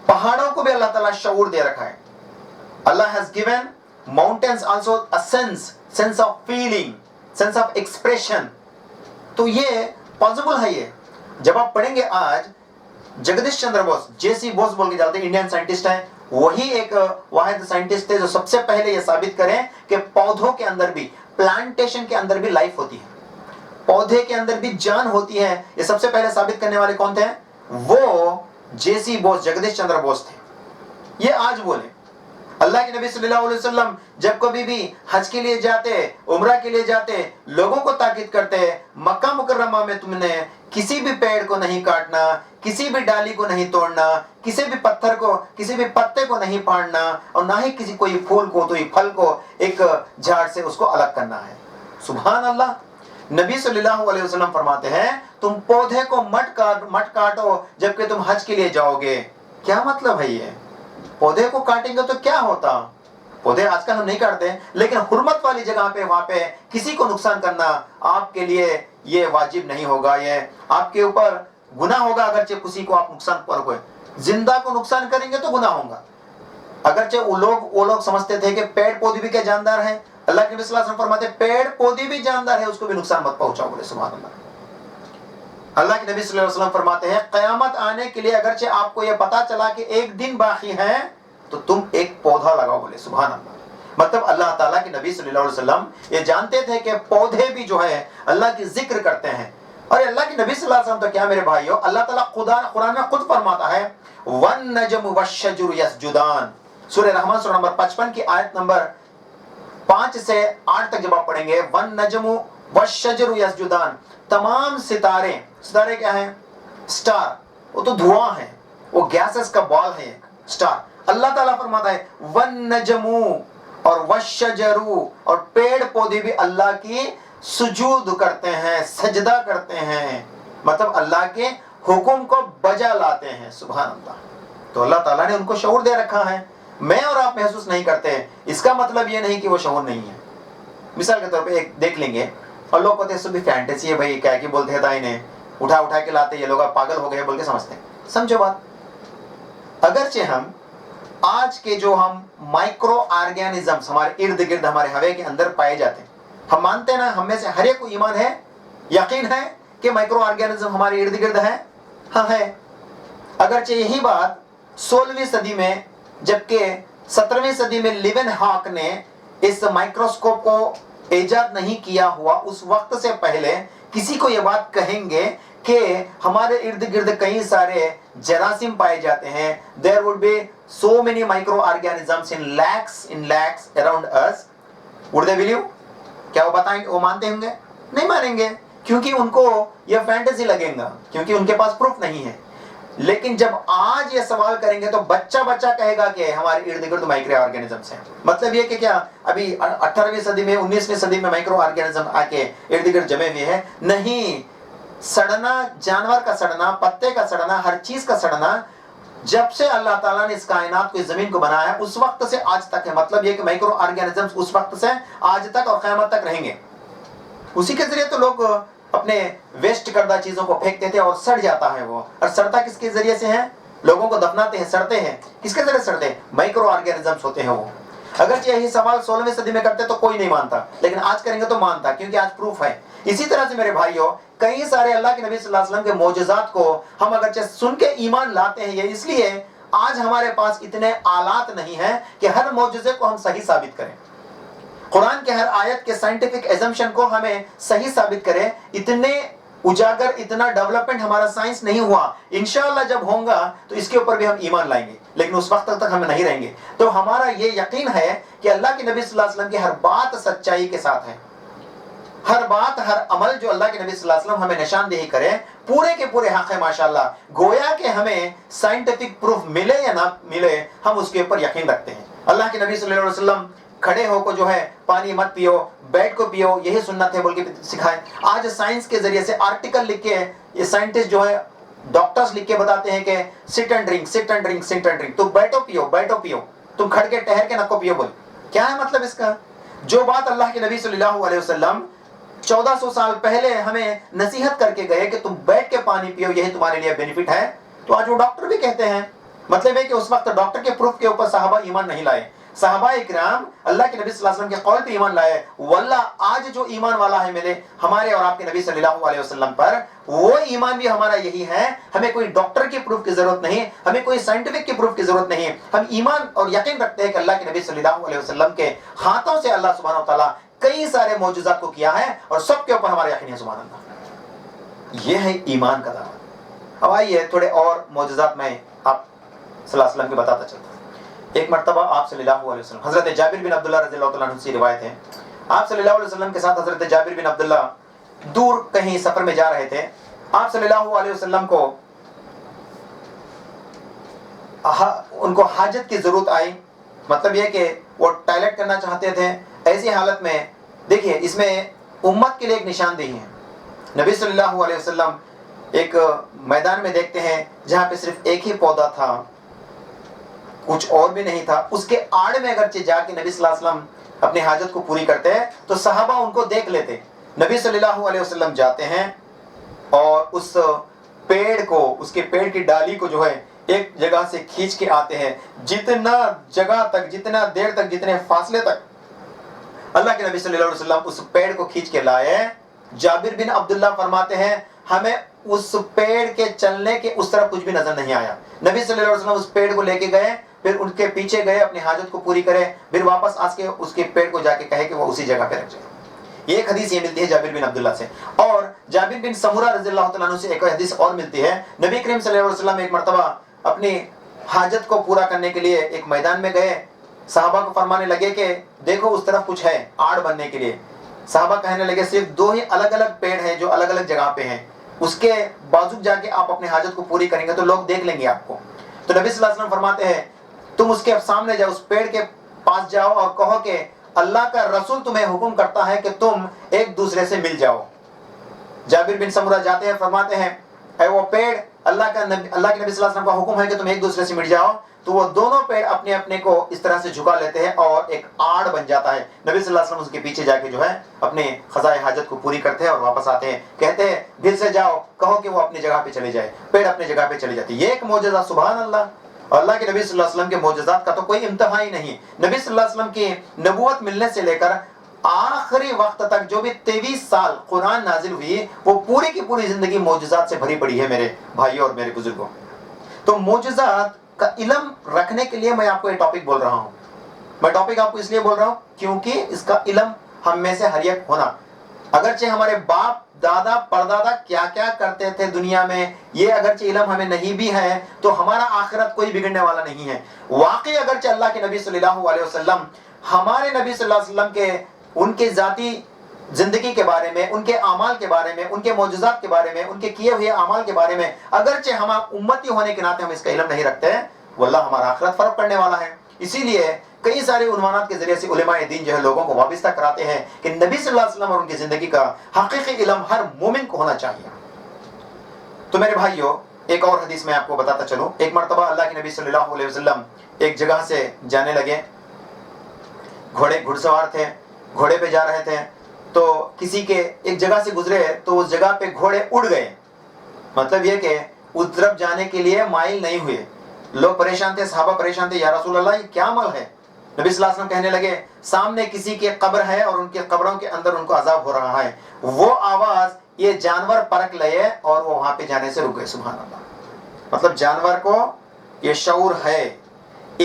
پہاڑوں کو بھی اللہ تعالیٰ شعور دے رکھا ہے. اللہ has given mountains also a sense of feeling, sense of expression. تو یہ پاسبل ہے. یہ جب آپ پڑھیں گے آج جگدیش چندر بوس, جے.سی. بوس بول کے جانتے ہیں, انڈین سائنٹسٹ ہیں, وہی ایک واحد سائنٹسٹ تھے جو سب سے پہلے یہ ثابت کریں کہ پودوں کے اندر بھی, پلانٹیشن کے اندر بھی لائف ہوتی ہے, پودے کے اندر بھی جان ہوتی ہے. یہ سب سے پہلے ثابت کرنے والے کون تھے؟ وہ جے.سی. بوس, جگدیش چندر بوس تھے. یہ آج بولے اللہ کے نبی صلی اللہ علیہ وسلم جب کبھی بھی حج کے لیے جاتے، عمرہ کے لیے جاتے، لوگوں کو تاکید کرتے مکہ مکرمہ میں تم نے کسی بھی پیڑ کو نہیں کاٹنا، کسی بھی ڈالی کو نہیں توڑنا، کسی بھی پتھر کو، کسی بھی پتے کو نہیں پھاڑنا، اور نہ ہی کسی کوئی پھول کو، کوئی پھل کو ایک جھاڑ سے اس کو الگ کرنا ہے۔ سبحان اللہ۔ نبی صلی اللہ علیہ وسلم فرماتے ہیں تم پودے کو مت کاٹو جبکہ تم حج کے لیے جاؤ گے۔ کیا مطلب ہے یہ؟ پودے کو کاٹیں گے تو کیا ہوتا؟ پودے آج کل ہم نہیں کاٹتے، لیکن حرمت والی جگہ پہ وہاں پہ کسی کو نقصان کرنا آپ کے لیے یہ واجب نہیں ہوگا، یہ آپ کے اوپر گناہ ہوگا اگرچہ کسی کو آپ نقصان پہنچائیں۔ زندہ کو نقصان کریں گے تو گناہ ہوگا۔ اگرچہ وہ لوگ سمجھتے تھے کہ پیڑ پودے بھی کیا جاندار ہیں، اللہ کے نبی صلی اللہ علیہ وسلم فرماتے ہیں پیڑ پودے بھی جاندار ہے، اس کو بھی نقصان مت پہنچاؤ، بولے سبحان اللہ۔ اللہ کے نبی صلی اللہ علیہ وسلم فرماتے ہیں قیامت آنے کے لیے اگرچہ آپ کو یہ پتا چلا کہ ایک دن باقی ہے تو تم ایک پودا لگاؤ، بولے سبحان اللہ۔ مطلب اللہ تعالیٰ کے نبی صلی اللہ علیہ وسلم یہ جانتے تھے کہ پودے بھی جو ہے اللہ کی ذکر کرتے ہیں، اور اللہ کے نبی صلی اللہ علیہ وسلم تو کیا میرے بھائیو، اللہ تعالیٰ قرآن میں خود فرماتا ہے وَالنَّجْمُ وَالشَّجَرُ يَسْجُدَانِ، سورہ رحمن سورہ نمبر 55 کی آیت نمبر 5 سے 8 تک جب آپ پڑھیں گے وَالنَّجْمُ وَالشَّجَرُ يَسْجُدَانِ، تمام ستارے کیا ہیں؟ سٹار، وہ تو دھواں ہے، وہ گیسز کا بال ہے ایک سٹار۔ اللہ تعالیٰ فرماتا ہے وَالنَّجْمُ اور وَالشَّجَرُ، اور پیڑ پودے بھی اللہ کی سجود کرتے ہیں، سجدہ کرتے ہیں، مطلب اللہ کے حکم کو بجا لاتے ہیں، سبحان اللہ۔ تو اللہ تعالیٰ نے ان کو شعور دے رکھا ہے، میں اور آپ محسوس نہیں کرتے، اس کا مطلب یہ نہیں کہ وہ شعور نہیں ہے۔ مثال کے طور پہ ایک دیکھ لیں گے اور لوگ کہتے ہیں سب بھی فینٹیسی ہے بھائی، کیا کہ بولتے ہیں انہیں اٹھا کے لاتے، یہ لوگ پاگل ہو گئے بول کے سمجھتے ہیں۔ سمجھو بات، اگرچہ ہم آج کے جو ہم مائکرو آرگینزمز ہمارے ارد گرد ہمارے ہوے کے اندر پائے جاتے ہیں، ہم مانتے ہیں نا، ہم میں سے ہر ایک کو ایمان ہے، یقین ہے کہ مائکرو آرگینزم ہمارے ارد گرد ہے، ہاں ہے۔ اگرچہ یہی بات 16ویں صدی میں، جبکہ 17ویں صدی میں لیون ہاک نے اس مائکروسکوپ کو ایجاد نہیں کیا ہوا، اس وقت سے پہلے کسی کو یہ بات کہیں گے کہ ہمارے ارد گرد کئی سارے جراثیم پائے جاتے ہیں، there would be so many microorganisms in lakhs around us, would they believe؟ کیا وہ بتائیں گے، وہ مانتے ہوں گے؟ نہیں مانیں گے، کیونکہ ان کو یہ فینٹیسی لگیں گا، کیونکہ ان کے پاس پروف نہیں ہے۔ لیکن جب آج یہ سوال کریں گے تو بچہ کہے گا کہ ہمارے ارد گرد مائکرو آرگینزمس ہیں۔ مطلب یہ کہ کیا ابھی 18ویں صدی میں 19ویں صدی میں مائکرو آرگینزم آ کے ارد گرد جمے ہوئے ہیں؟ نہیں، سڑنا، جانور کا سڑنا، پتے کا سڑنا، ہر چیز کا سڑنا، جب سے اللہ تعالیٰ نے اس کائنات کو، اس زمین کو بنایا ہے، اس وقت سے آج تک ہے۔ مطلب یہ کہ مائکرو آرگینزمس اس وقت سے آج تک اور قیامت تک رہیں گے۔ اسی کے ذریعے تو لوگ اپنے ویسٹ کردہ چیزوں کو پھینکتے تھے اور سڑ جاتا ہے وہ، اور سڑتا کس کے ذریعے سے ہے؟ لوگوں کو دفناتے ہیں، سڑتے ہیں، کس کے ذریعے سڑتے ہیں؟ مائکرو آرگینزمس ہوتے ہیں وہ۔ اگرچہ یہی سوال 16ویں صدی میں کرتے تو کوئی نہیں مانتا، لیکن آج کریں گے تو مانتا، کیونکہ آج پروف ہے۔ اسی طرح سے میرے بھائیوں، کئی سارے اللہ کے نبی صلی اللہ علیہ وسلم کے معجزات کو ہم اگرچہ سن کے ایمان لاتے ہیں، یہ اس لیے آج ہمارے پاس اتنے آلات نہیں ہیں کہ ہر معجزے کو ہم صحیح ثابت کریں، قرآن کے ہر آیت کے سائنٹیفک ایزمپشن کو ہمیں صحیح ثابت کریں۔ اتنے اجاگر، اتنا ڈیولپمنٹ ہمارا سائنس نہیں ہوا، انشاءاللہ جب ہوگا تو اس کے اوپر بھی ہم ایمان لائیں گے، لیکن اس وقت تک ہم نہیں رہیں گے۔ تو ہمارا یہ یقین ہے کہ اللہ کے نبی صلی اللہ علیہ وسلم کی ہر بات سچائی کے ساتھ ہے، ہر بات، ہر عمل جو اللہ کے نبی صلی اللہ علیہ وسلم ہمیں نشاندہی کرے پورے کے پورے حق ہے ماشاءاللہ۔ گویا کہ ہمیں سائنٹیفک پروف ملے یا نہ ملے، ہم اس کے اوپر یقین رکھتے ہیں۔ اللہ کے نبی صلی اللہ علیہ وسلم کھڑے ہو کو جو ہے پانی مت پیو، بیٹھ کو پیو، یہی سنت ہے بول کے سکھائے۔ آج سائنس کے ذریعے سے آرٹیکل لکھ کے یہ سائنٹسٹ جو ہے، ڈاکٹرز لکھ کے بتاتے ہیں کہ سٹ اینڈ ڈرنک، سٹ اینڈ ڈرنک، سٹ اینڈ ڈرنک، تم بیٹھو پیو، بیٹھو پیو، تم کھڑ کے ٹہر کے نکو پیو، بول کیا ہے مطلب اس کا؟ جو بات اللہ کے نبی صلی اللہ علیہ وسلم 1400 سال پہلے ہمیں نصیحت کر کے گئے کہ تم بیٹھ کے پانی پیو، یہی تمہارے لیے بینیفٹ ہے، تو آج وہ ڈاکٹر بھی کہتے ہیں۔ مطلب ہے کہ اس وقت ڈاکٹر کے پروف کے اوپر صحابہ ایمان نہیں لائے، صحابہ اکرام اللہ کے نبی صلی اللہ علیہ وسلم کے قول پہ ایمان لائے۔ واللہ آج جو ایمان والا ہے ملے ہمارے اور آپ کے نبی صلی اللہ علیہ وسلم پر، وہ ایمان بھی ہمارا یہی ہے۔ ہمیں کوئی ڈاکٹر کی پروف کی ضرورت نہیں، ہمیں کوئی سائنٹیفک کی پروف کی ضرورت نہیں، ہم ایمان اور یقین رکھتے ہیں کہ اللہ کے نبی صلی اللہ علیہ وسلم کے ہاتھوں سے اللہ سبحانہ و تعالیٰ کئی سارے معجزات کو کیا ہے، اور سب کے اوپر ہمارا یقین ہے، سبحان اللہ۔ یہ ہے ایمان کا دعویٰ۔ اب آئیے تھوڑے اور معجزات میں آپ صلی اللہ علیہ وسلم کے بتاتا چلتا ہوں۔ ایک مرتبہ آپ صلی اللہ علیہ وسلم، حضرت جابر بن عبداللہ رضی اللہ تعالیٰ عنہ سے روایت ہے، آپ صلی اللہ علیہ وسلم کے ساتھ حضرت جابر بن عبداللہ دور کہیں سفر میں جا رہے تھے. آپ صلی اللہ علیہ وسلم کو ان کو حاجت کی ضرورت آئی، مطلب یہ کہ وہ ٹوائلٹ کرنا چاہتے تھے. ایسی حالت میں دیکھیے اس میں امت کے لیے ایک نشاندہی ہے. نبی صلی اللہ علیہ وسلم ایک میدان میں دیکھتے ہیں جہاں پہ صرف ایک ہی پودا تھا، کچھ اور بھی نہیں تھا. اس کے آڑ میں اگرچہ جا کے نبی صلی اللہ علیہ وسلم اپنی حاجت کو پوری کرتے ہیں تو صحابہ ان کو دیکھ لیتے. نبی صلی اللہ علیہ وسلم جاتے ہیں اور اس پیڑ کو، اس کے پیڑ کی ڈالی کو جو ہے ایک جگہ سے کھینچ کے آتے ہیں. جتنا جگہ تک، جتنا دیر تک، جتنے فاصلے تک اللہ کے نبی صلی اللہ علیہ وسلم اس پیڑ کو کھینچ کے لائے، جابر بن عبداللہ فرماتے ہیں ہمیں اس پیڑ کے چلنے کے اس طرف کچھ بھی نظر نہیں آیا. نبی صلی اللہ علیہ وسلم اس پیڑ کو لے کے گئے، پھر ان کے پیچھے گئے، اپنی حاجت کو پوری کرے، پھر واپس آ کے اس کے پیڑ کو جا کے کہے کہ وہ اسی جگہ پہ رکھ جائے. یہ ایک حدیث یہ ملتی ہے جابر بن عبداللہ سے. اور جابر بن سمورہ رضی اللہ تعالیٰ عنہ سے ایک حدیث اور ملتی ہے. نبی کریم صلی اللہ علیہ وسلم ایک مرتبہ اپنی حاجت کو پورا کرنے کے لیے ایک میدان میں گئے. صحابہ کو فرمانے لگے کہ دیکھو اس طرف کچھ ہے آڑ بننے کے لیے. صحابہ کہنے لگے صرف 2 ہی الگ الگ پیڑ ہیں جو الگ الگ جگہ پہ ہیں، اس کے بازو جا کے آپ اپنی حاجت کو پوری کریں گے تو لوگ دیکھ لیں گے آپ کو. تو نبی صلی اللہ علیہ وسلم فرماتے ہیں تم اس کے سامنے جاؤ، اس پیڑ کے پاس جاؤ اور کہو کہ اللہ کا رسول تمہیں حکم کرتا ہے کہ تم ایک دوسرے سے مل جاؤ. جابر بن سمورہ جاتے ہیں، فرماتے ہیں اے وہ پیڑ، اللہ کے نبی صلی اللہ علیہ وسلم کا حکم ہے کہ تم ایک دوسرے سے مل جاؤ. تو وہ دونوں پیڑ اپنے اپنے کو اس طرح سے جھکا لیتے ہیں اور ایک آڑ بن جاتا ہے. نبی صلی اللہ علیہ وسلم اس کے پیچھے جا کے جو ہے اپنے قضائے حاجت کو پوری کرتے ہیں اور واپس آتے ہیں. کہتے ہیں پھر سے جاؤ، کہو کہ وہ اپنی جگہ پہ چلے جائے، پیڑ اپنی جگہ پہ چلی جاتی. یہ ایک معجزہ، سبحان اللہ. اور اللہ کے نبی صلی اللہ علیہ وسلم کے معجزات کا تو کوئی انتہا ہی نہیں. نبی صلی اللہ علیہ وسلم کی نبوت ملنے سے لے کر آخری وقت تک جو بھی 23 سال قرآن نازل ہوئی وہ پوری کی پوری زندگی معجزات سے بھری پڑی ہے میرے بھائیوں اور میرے بزرگوں. تو معجزات کا علم رکھنے کے لیے میں آپ کو یہ ٹاپک بول رہا ہوں. میں ٹاپک آپ کو اس لیے بول رہا ہوں کیونکہ اس کا علم ہم میں سے ہر ایک ہونا. اگرچہ ہمارے باپ دادا پردادا کیا کیا کرتے تھے دنیا میں، یہ اگرچہ علم ہمیں نہیں بھی ہے تو ہمارا آخرت کوئی بگڑنے والا نہیں ہے. واقعی اگرچہ اللہ کے نبی صلی اللہ علیہ وسلم ہمارے نبی صلی اللہ علیہ وسلم کے ان کے ذاتی زندگی کے بارے میں، ان کے اعمال کے بارے میں، ان کے معجزات کے بارے میں، ان کے کیے ہوئے اعمال کے بارے میں اگرچہ ہم امتی ہونے کے ناطے ہم اس کا علم نہیں رکھتے ہیں، واللہ ہمارا آخرت فرق پڑنے والا ہے. اسی لیے کئی سارے عنوانات کے ذریعے سے علماء دین جو ہے لوگوں کو وابستہ کراتے ہیں کہ نبی صلی اللہ علیہ وسلم اور ان کی زندگی کا حقیقی علم ہر مومن کو ہونا چاہیے. تو میرے بھائیوں ایک اور حدیث میں آپ کو بتاتا چلوں. ایک مرتبہ اللہ کے نبی صلی اللہ علیہ وسلم ایک جگہ سے جانے لگے، گھڑ سوار تھے، گھوڑے پہ جا رہے تھے تو کسی کے ایک جگہ سے گزرے تو اس جگہ پہ گھوڑے اڑ گئے. مطلب یہ کہ اس طرف جانے کے لیے مائل نہیں ہوئے. لوگ پریشان تھے، صحابہ پریشان تھے، یا رسول اللہ یہ کیا عمل ہے؟ نبی صلی اللہ علیہ وسلم کہنے لگے سامنے کسی کی قبر ہے اور ان کے قبروں کے اندر ان کو عذاب ہو رہا ہے. وہ آواز یہ جانور پرکھ لئے اور وہ وہاں پہ جانے سے رک گئے. سبحان اللہ. مطلب جانور کو یہ شعور ہے،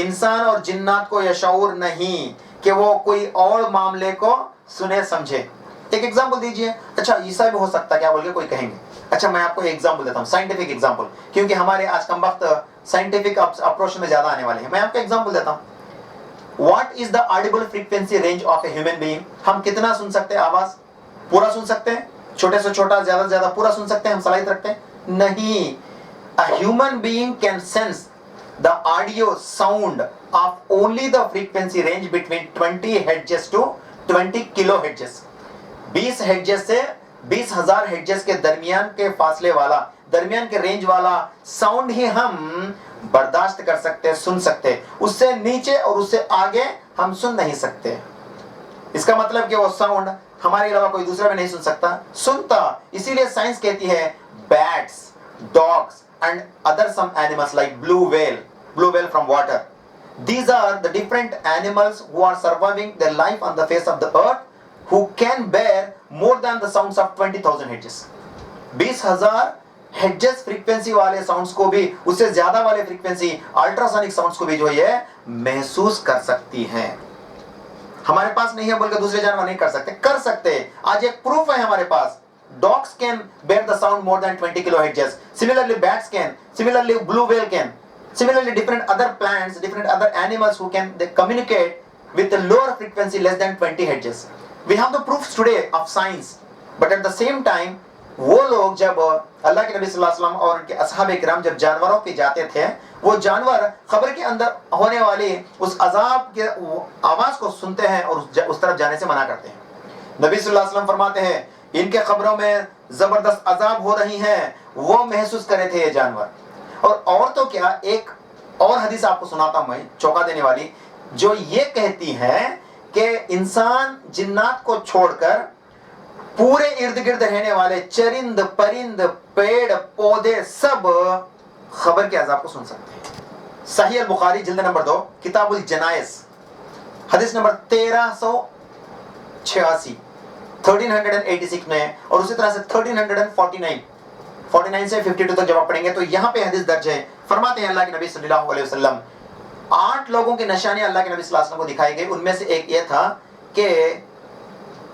انسان اور جنات کو یہ شعور نہیں کہ وہ کوئی اور معاملے کو سنے سمجھے. ایک ایگزامپل دیجئے. اچھا عیسیٰ بھی ہو سکتا ہے کیا بول کے کوئی کہیں گے. اچھا میں آپ کو ایک ایگزامپل دیتا ہوں، سائنٹیفک ایگزامپل، کیونکہ ہمارے آج کم وقت سائنٹیفک اپروچ میں زیادہ آنے والے ہیں. میں آپ کو ایگزامپل دیتا ہوں. What is the audible frequency range of a human being? ہم کتنا سن سکتے ہیں آواز؟ پورا سن سکتے ہیں؟ چھوٹے سے چھوٹا زیادہ سے زیادہ پورا سن سکتے ہیں ہم صلاحیت رکھتے ہیں؟ نہیں. A human being can sense the audio sound of only the frequency range between 20 hertz to 20 kilohertz. 20 hertz سے 20,000 hertz کے درمیان کے فاصلے والا، درمیان کے رینج والا ساؤنڈ ہی ہم برداشت کر سکتے، سن سکتے. اس سے نیچے اور اس سے آگے ہم سن نہیں سکتے. اس کا مطلب کہ وہ ساؤنڈ ہمارے علاوہ کوئی دوسرا بھی نہیں سن سکتا، سنتا. اسی لیے سائنس کہتی ہے bats, dogs and other some animals like blue whale from water. These are the different animals who are surviving their life on the face of the earth who can bear more than the sounds of 20,000 hertz. 20,000 hertz frequency والے sounds کو بھی، اس سے زیادہ والے frequency ultrasonic sounds کو بھی جو ہے محسوس کر سکتی ہیں. ہمارے پاس نہیں ہے بول کے دوسرے جانور نہیں کر سکتے، کر سکتے. آج ایک پروف ہے ہمارے پاس. Dogs can bear the sound more than 20 kilohertz. Similarly, bats can. Similarly, blue whale can. Similarly, different other plants, different other animals who can they communicate with a lower frequency less than 20 hertz. We have the proofs today of science, but at the same time وہ لوگ جب اللہ کے نبی صلی اللہ علیہ وسلم اور ان کے اصحاب کرام جب جانوروں پہ جاتے تھے وہ جانور قبر کے اندر ہونے والی اس عذاب کے آواز کو سنتے ہیں اور اس طرف جانے سے منع کرتے ہیں. نبی صلی اللہ علیہ وسلم فرماتے ہیں ان کے قبروں میں زبردست عذاب ہو رہی ہیں, وہ محسوس کرے تھے یہ جانور. اور تو کیا, ایک اور حدیث آپ کو سناتا ہوں میں چونکا دینے والی, جو یہ کہتی ہے کہ انسان جنات کو چھوڑ کر پورے ارد گرد رہنے والے چرند پرند پیڑ پودے سب خبر کے عذاب کو سن سکتے ہیں. صحیح البخاری جلد نمبر 2 کتاب الجنائز حدیث نمبر 1386 1386 میں, اور اسی طرح سے 1349 سے 52 تک جب آپ پڑھیں گے تو یہاں پہ حدیث درج ہے. فرماتے ہیں اللہ کے نبی صلی اللہ علیہ وسلم 8 لوگوں کی نشانیاں اللہ کے نبی صلی اللہ علیہ وسلم کو دکھائی گئی. ان میں سے ایک یہ تھا کہ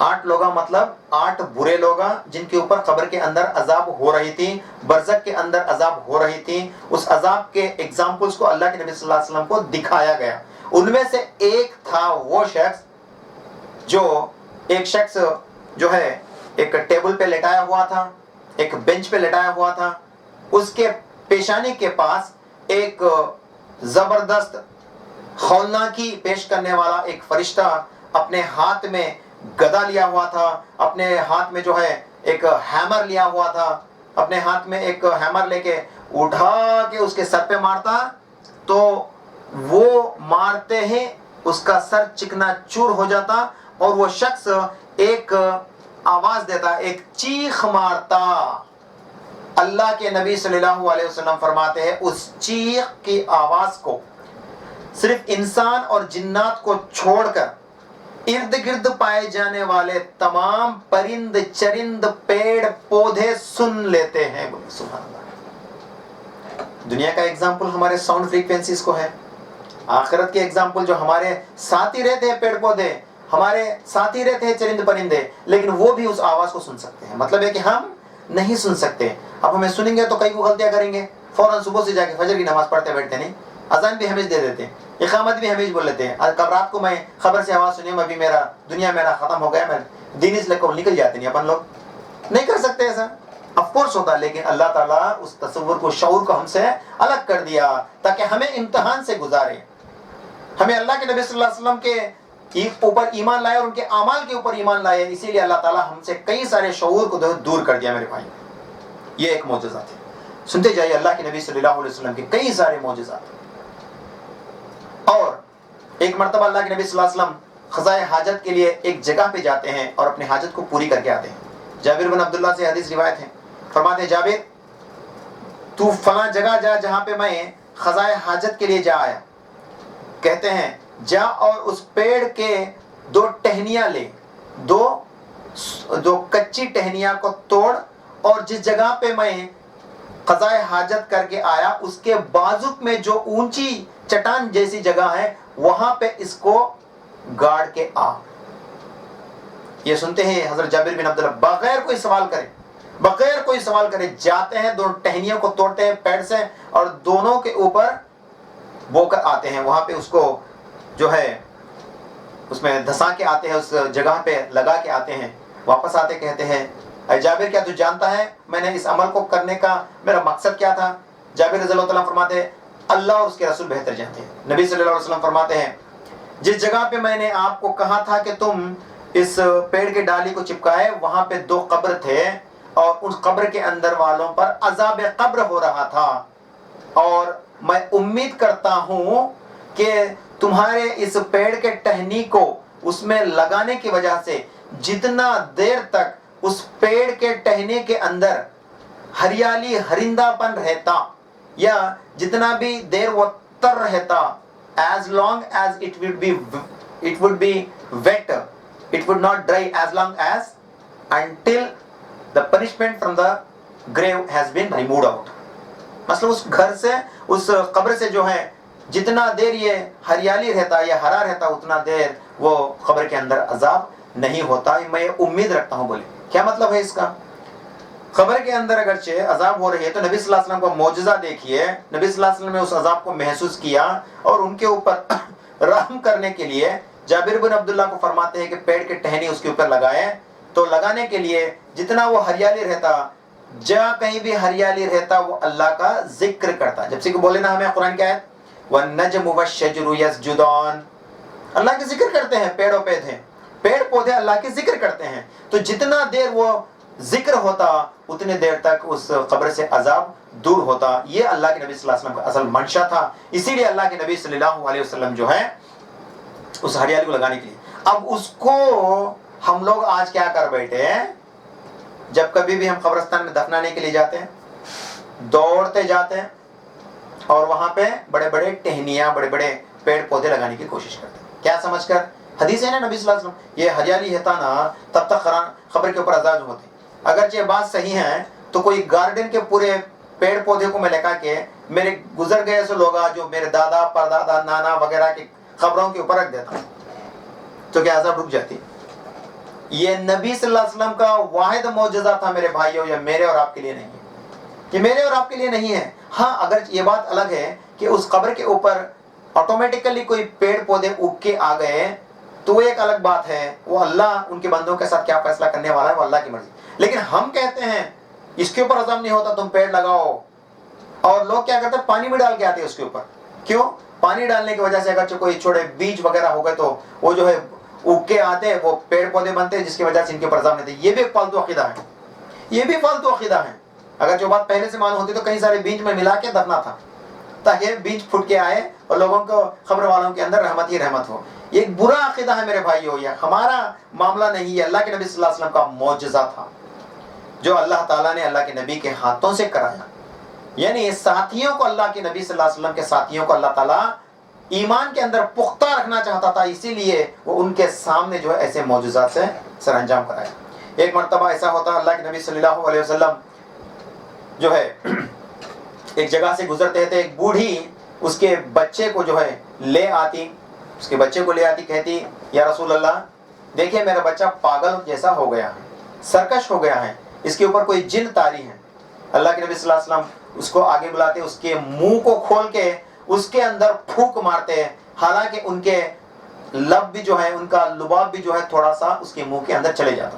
8 لوگاں مطلب 8 برے لوگاں جن کے اوپر قبر کے اندر عذاب ہو رہی تھی, برزخ کے اندر عذاب ہو رہی تھی. اس عذاب کے ایگزامپلز کو اللہ کے نبی صلی اللہ علیہ وسلم کو دکھایا گیا. ان میں سے ایک تھا وہ شخص جو ہے ایک ٹیبل پہ لٹایا ہوا تھا, ایک بینچ پہ لٹایا ہوا تھا. اس کے پیشانی کے پاس ایک زبردست ہولناکی پیش کرنے والا ایک فرشتہ اپنے ہاتھ میں گدا لیا ہوا تھا, اپنے ہاتھ میں جو ہے ایک ہیمر لیا ہوا تھا. اپنے ہاتھ میں ایک ہیمر لے کے اٹھا کے اس کے سر پہ مارتا تو وہ مارتے ہی اس کا سر چکنا چور ہو جاتا اور وہ شخص ایک آواز دیتا, ایک چیخ مارتا. اللہ کے نبی صلی اللہ علیہ وسلم فرماتے ہیں اس چیخ کی آواز کو صرف انسان اور جنات کو چھوڑ کر ارد گرد پائے جانے والے تمام پرند چرند پیڑ پودے سن لیتے ہیں. سبحان اللہ. دنیا کا ایگزامپل ہمارے ساؤنڈ فریکوینسیز کو ہے, آخرت کے ایگزامپل جو ہمارے ساتھ ہی رہتے ہیں پیڑ پودے, ہمارے ساتھ ہی رہتے ہیں چرند پرندے, لیکن وہ بھی اس آواز کو سن سکتے ہیں. مطلب ہے کہ ہم نہیں سن سکتے. اب ہمیں سنیں گے تو کئی کو غلطیاں کریں گے, فوراً صبح سے جا کے فجر کی نماز پڑھتے بیٹھتے نہیں, اذان بھی ہمیش دے دیتے ہیں, اقامت بھی ہمیش بول لیتے ہیں. کب رات کو میں خبر سے آواز سنی ابھی دنیا میرا ختم ہو گیا, میں دین اس کو نکل جاتے نہیں. اپن لوگ نہیں کر سکتے ایسا, آف کورس ہوتا, لیکن اللہ تعالیٰ اس تصور کو شعور کو ہم سے الگ کر دیا تاکہ ہمیں امتحان سے گزارے. ہمیں اللہ کے نبی صلی اللہ علیہ وسلم کے اوپر ایمان لائے اور ان کے اعمال کے اوپر ایمان لائے, اسی لیے اللہ تعالیٰ ہم سے کئی سارے شعور کو دور کر دیا. میرے بھائی یہ ایک معجزات ہے. سنتے جائیے اللہ کے نبی صلی اللہ علیہ وسلم کے کئی سارے معجزات. اور ایک مرتبہ اللہ کے نبی صلی اللہ علیہ وسلم قضاء حاجت کے لیے ایک جگہ پہ جاتے ہیں اور اپنی حاجت کو پوری کر کے آتے ہیں. جابر بن عبداللہ سے حدیث روایت ہے, فرماتے ہیں جابر تو فلاں جگہ جا جہاں پہ میں قضاء حاجت کے لیے جا آیا. کہتے ہیں جا اور اس پیڑ کے 2 ٹہنیاں لے, دو کچی ٹہنیاں کو توڑ, اور جس جگہ پہ میں قضاء حاجت کر کے آیا اس کے بازو میں جو اونچی چٹان جیسی جگہ ہے وہاں پہ اس کو گاڑ کے آ. یہ سنتے ہیں حضرت جابر بن عبداللہ بغیر کوئی سوال کرے جاتے ہیں, 2 ٹہنیوں کو توڑتے ہیں پیڑ سے اور دونوں کے اوپر بو کر آتے ہیں. وہاں پہ اس کو جو ہے اس میں دھسا کے آتے ہیں, اس جگہ پہ لگا کے آتے ہیں. واپس آتے کہتے ہیں اے جابر کیا تو جانتا ہے میں نے اس عمل کو کرنے کا میرا مقصد کیا تھا؟ جابر رضی اللہ تعالیٰ فرماتے ہیں اللہ اور اس کے رسول بہتر جانتے ہیں. نبی صلی اللہ علیہ وسلم فرماتے ہیں جس جگہ پہ میں نے آپ کو کہا تھا کہ تم اس پیڑ کے ڈالی کو چپکائے وہاں پہ 2 قبر تھے اور اس قبر کے اندر والوں پر عذاب قبر ہو رہا تھا, اور میں امید کرتا ہوں کہ تمہارے اس پیڑ کے ٹہنی کو اس میں لگانے کی وجہ سے جتنا دیر تک اس پیڑ کے ٹہنے کے اندر ہریالی ہرندہ پن رہتا یا جتنا بھی دیر وہ تر رہتا, as long as it would be wet, it would not dry as long as until the punishment from the grave has been removed out. مثلا اس گھر سے اس قبر سے جو ہے جتنا دیر یہ ہریالی رہتا یا ہرا رہتا اتنا دیر وہ قبر کے اندر عذاب نہیں ہوتا. میں امید رکھتا ہوں. بولے کیا مطلب ہے اس کا؟ قبر کے اندر اگرچہ عذاب ہو رہی ہے تو نبی صلی اللہ علیہ وسلم کا معجزہ دیکھیے، نبی صلی اللہ علیہ وسلم نے اس عذاب کو محسوس کیا اور ان کے اوپر رحم کرنے کے لیے جابر بن عبداللہ کو فرماتے ہیں کہ پیڑ کے ٹہنی اس کے اوپر لگائے، تو لگانے کے لیے جتنا وہ ہریالی رہتا، جہاں کہیں بھی ہریالی رہتا وہ اللہ کا ذکر کرتا. جب سے کہ بولے نا ہمیں قرآن کی آیت وَالنَّجْمُ وَالشَّجَرُ يَسْجُدَانِ، اللہ کی ذکر کرتے ہیں، پیڑ پودے اللہ کی ذکر کرتے ہیں. تو جتنا دیر وہ ذکر ہوتا اتنے دیر تک اس قبر سے عذاب دور ہوتا. یہ اللہ کے نبی صلی اللہ علیہ وسلم کا اصل منشا تھا. اسی لیے اللہ کے نبی صلی اللہ علیہ وسلم جو ہے اس ہریالی کو لگانے کے لیے. اب اس کو ہم لوگ آج کیا کر بیٹھے ہیں، جب کبھی بھی ہم قبرستان میں دفنانے کے لیے جاتے ہیں دوڑتے جاتے ہیں اور وہاں پہ بڑے بڑے ٹہنیاں، بڑے بڑے پیڑ پودے لگانے کی کوشش کرتے ہیں. کیا سمجھ کر؟ حدیث ہے نا نبی صلی اللہ علیہ وسلم، یہ ہریالی ہے نا تب تک قبر کے اوپر عذاب ہوتے. اگرچہ یہ بات صحیح ہے تو کوئی گارڈن کے پورے پیڑ پودے کو میں لے کر کے میرے گزر گئے ایسے لوگ جو میرے دادا پردادا نانا وغیرہ کی قبروں کے اوپر رکھ دیتا تو کیا عذاب رک جاتی؟ یہ نبی صلی اللہ علیہ وسلم کا واحد معجزہ تھا میرے بھائیوں، یا میرے اور آپ کے لیے نہیں ہے، یہ میرے اور آپ کے لیے نہیں ہے. ہاں اگر یہ بات الگ ہے کہ اس قبر کے اوپر آٹومیٹیکلی کوئی پیڑ پودے اگ کے آ گئے تو وہ ایک الگ بات ہے، وہ اللہ ان کے بندوں کے ساتھ کیا فیصلہ کرنے والا ہے وہ اللہ کی مرضی. لیکن ہم کہتے ہیں اس کے اوپر عذاب نہیں ہوتا، تم پیڑ لگاؤ، اور لوگ کیا کرتے ہیں پانی بھی ڈال کے آتے ہیں اس کے اوپر. کیوں؟ پانی ڈالنے کی وجہ سے اگرچہ کوئی چھوڑے بیج وغیرہ ہو گئے تو وہ جو ہے اگ کے آتے ہیں، وہ پیڑ پودے بنتے ہیں جس کی وجہ سے ان کے اوپر عذاب نہیں تھے. یہ بھی ایک فالتو عقیدہ ہے، یہ بھی فالتو عقیدہ ہے. اگر جو بات پہلے سے معلوم ہوتی تو کئی سارے بیج میں ملا کے دفنا تھا تاکہ بیج پھٹ کے آئے اور لوگوں کو قبر والوں کے اندر رحمت ہی رحمت ہو. یہ ایک برا عقیدہ ہے میرے بھائیو، یہ ہمارا معاملہ نہیں ہے، اللہ کے نبی صلی اللہ علیہ وسلم کا معجزہ تھا جو اللہ تعالیٰ نے اللہ کے نبی کے ہاتھوں سے کرایا. یعنی ساتھیوں کو، اللہ کے نبی صلی اللہ علیہ وسلم کے ساتھیوں کو اللہ تعالیٰ ایمان کے اندر پختہ رکھنا چاہتا تھا، اسی لیے وہ ان کے سامنے جو ہے ایسے معجزات سے سر انجام کرایا. ایک مرتبہ ایسا ہوتا اللہ کے نبی صلی اللہ علیہ وسلم جو ہے ایک جگہ سے گزرتے تھے، ایک بوڑھی اس کے بچے کو جو ہے لے آتی، کہتی یا رسول اللہ دیکھیے میرا بچہ پاگل جیسا ہو گیا ہے، سرکش ہو گیا ہے، اس کے اوپر کوئی جن طاری ہے. اللہ کے نبی صلی اللہ علیہ وسلم اس کو آگے بلاتے، اس کے منہ کو کھول کے اس کے اندر پھونک مارتے، حالانکہ ان کے لب بھی جو ہے، ان کا لباب بھی جو ہے تھوڑا سا اس کے منہ کے اندر چلے جاتا.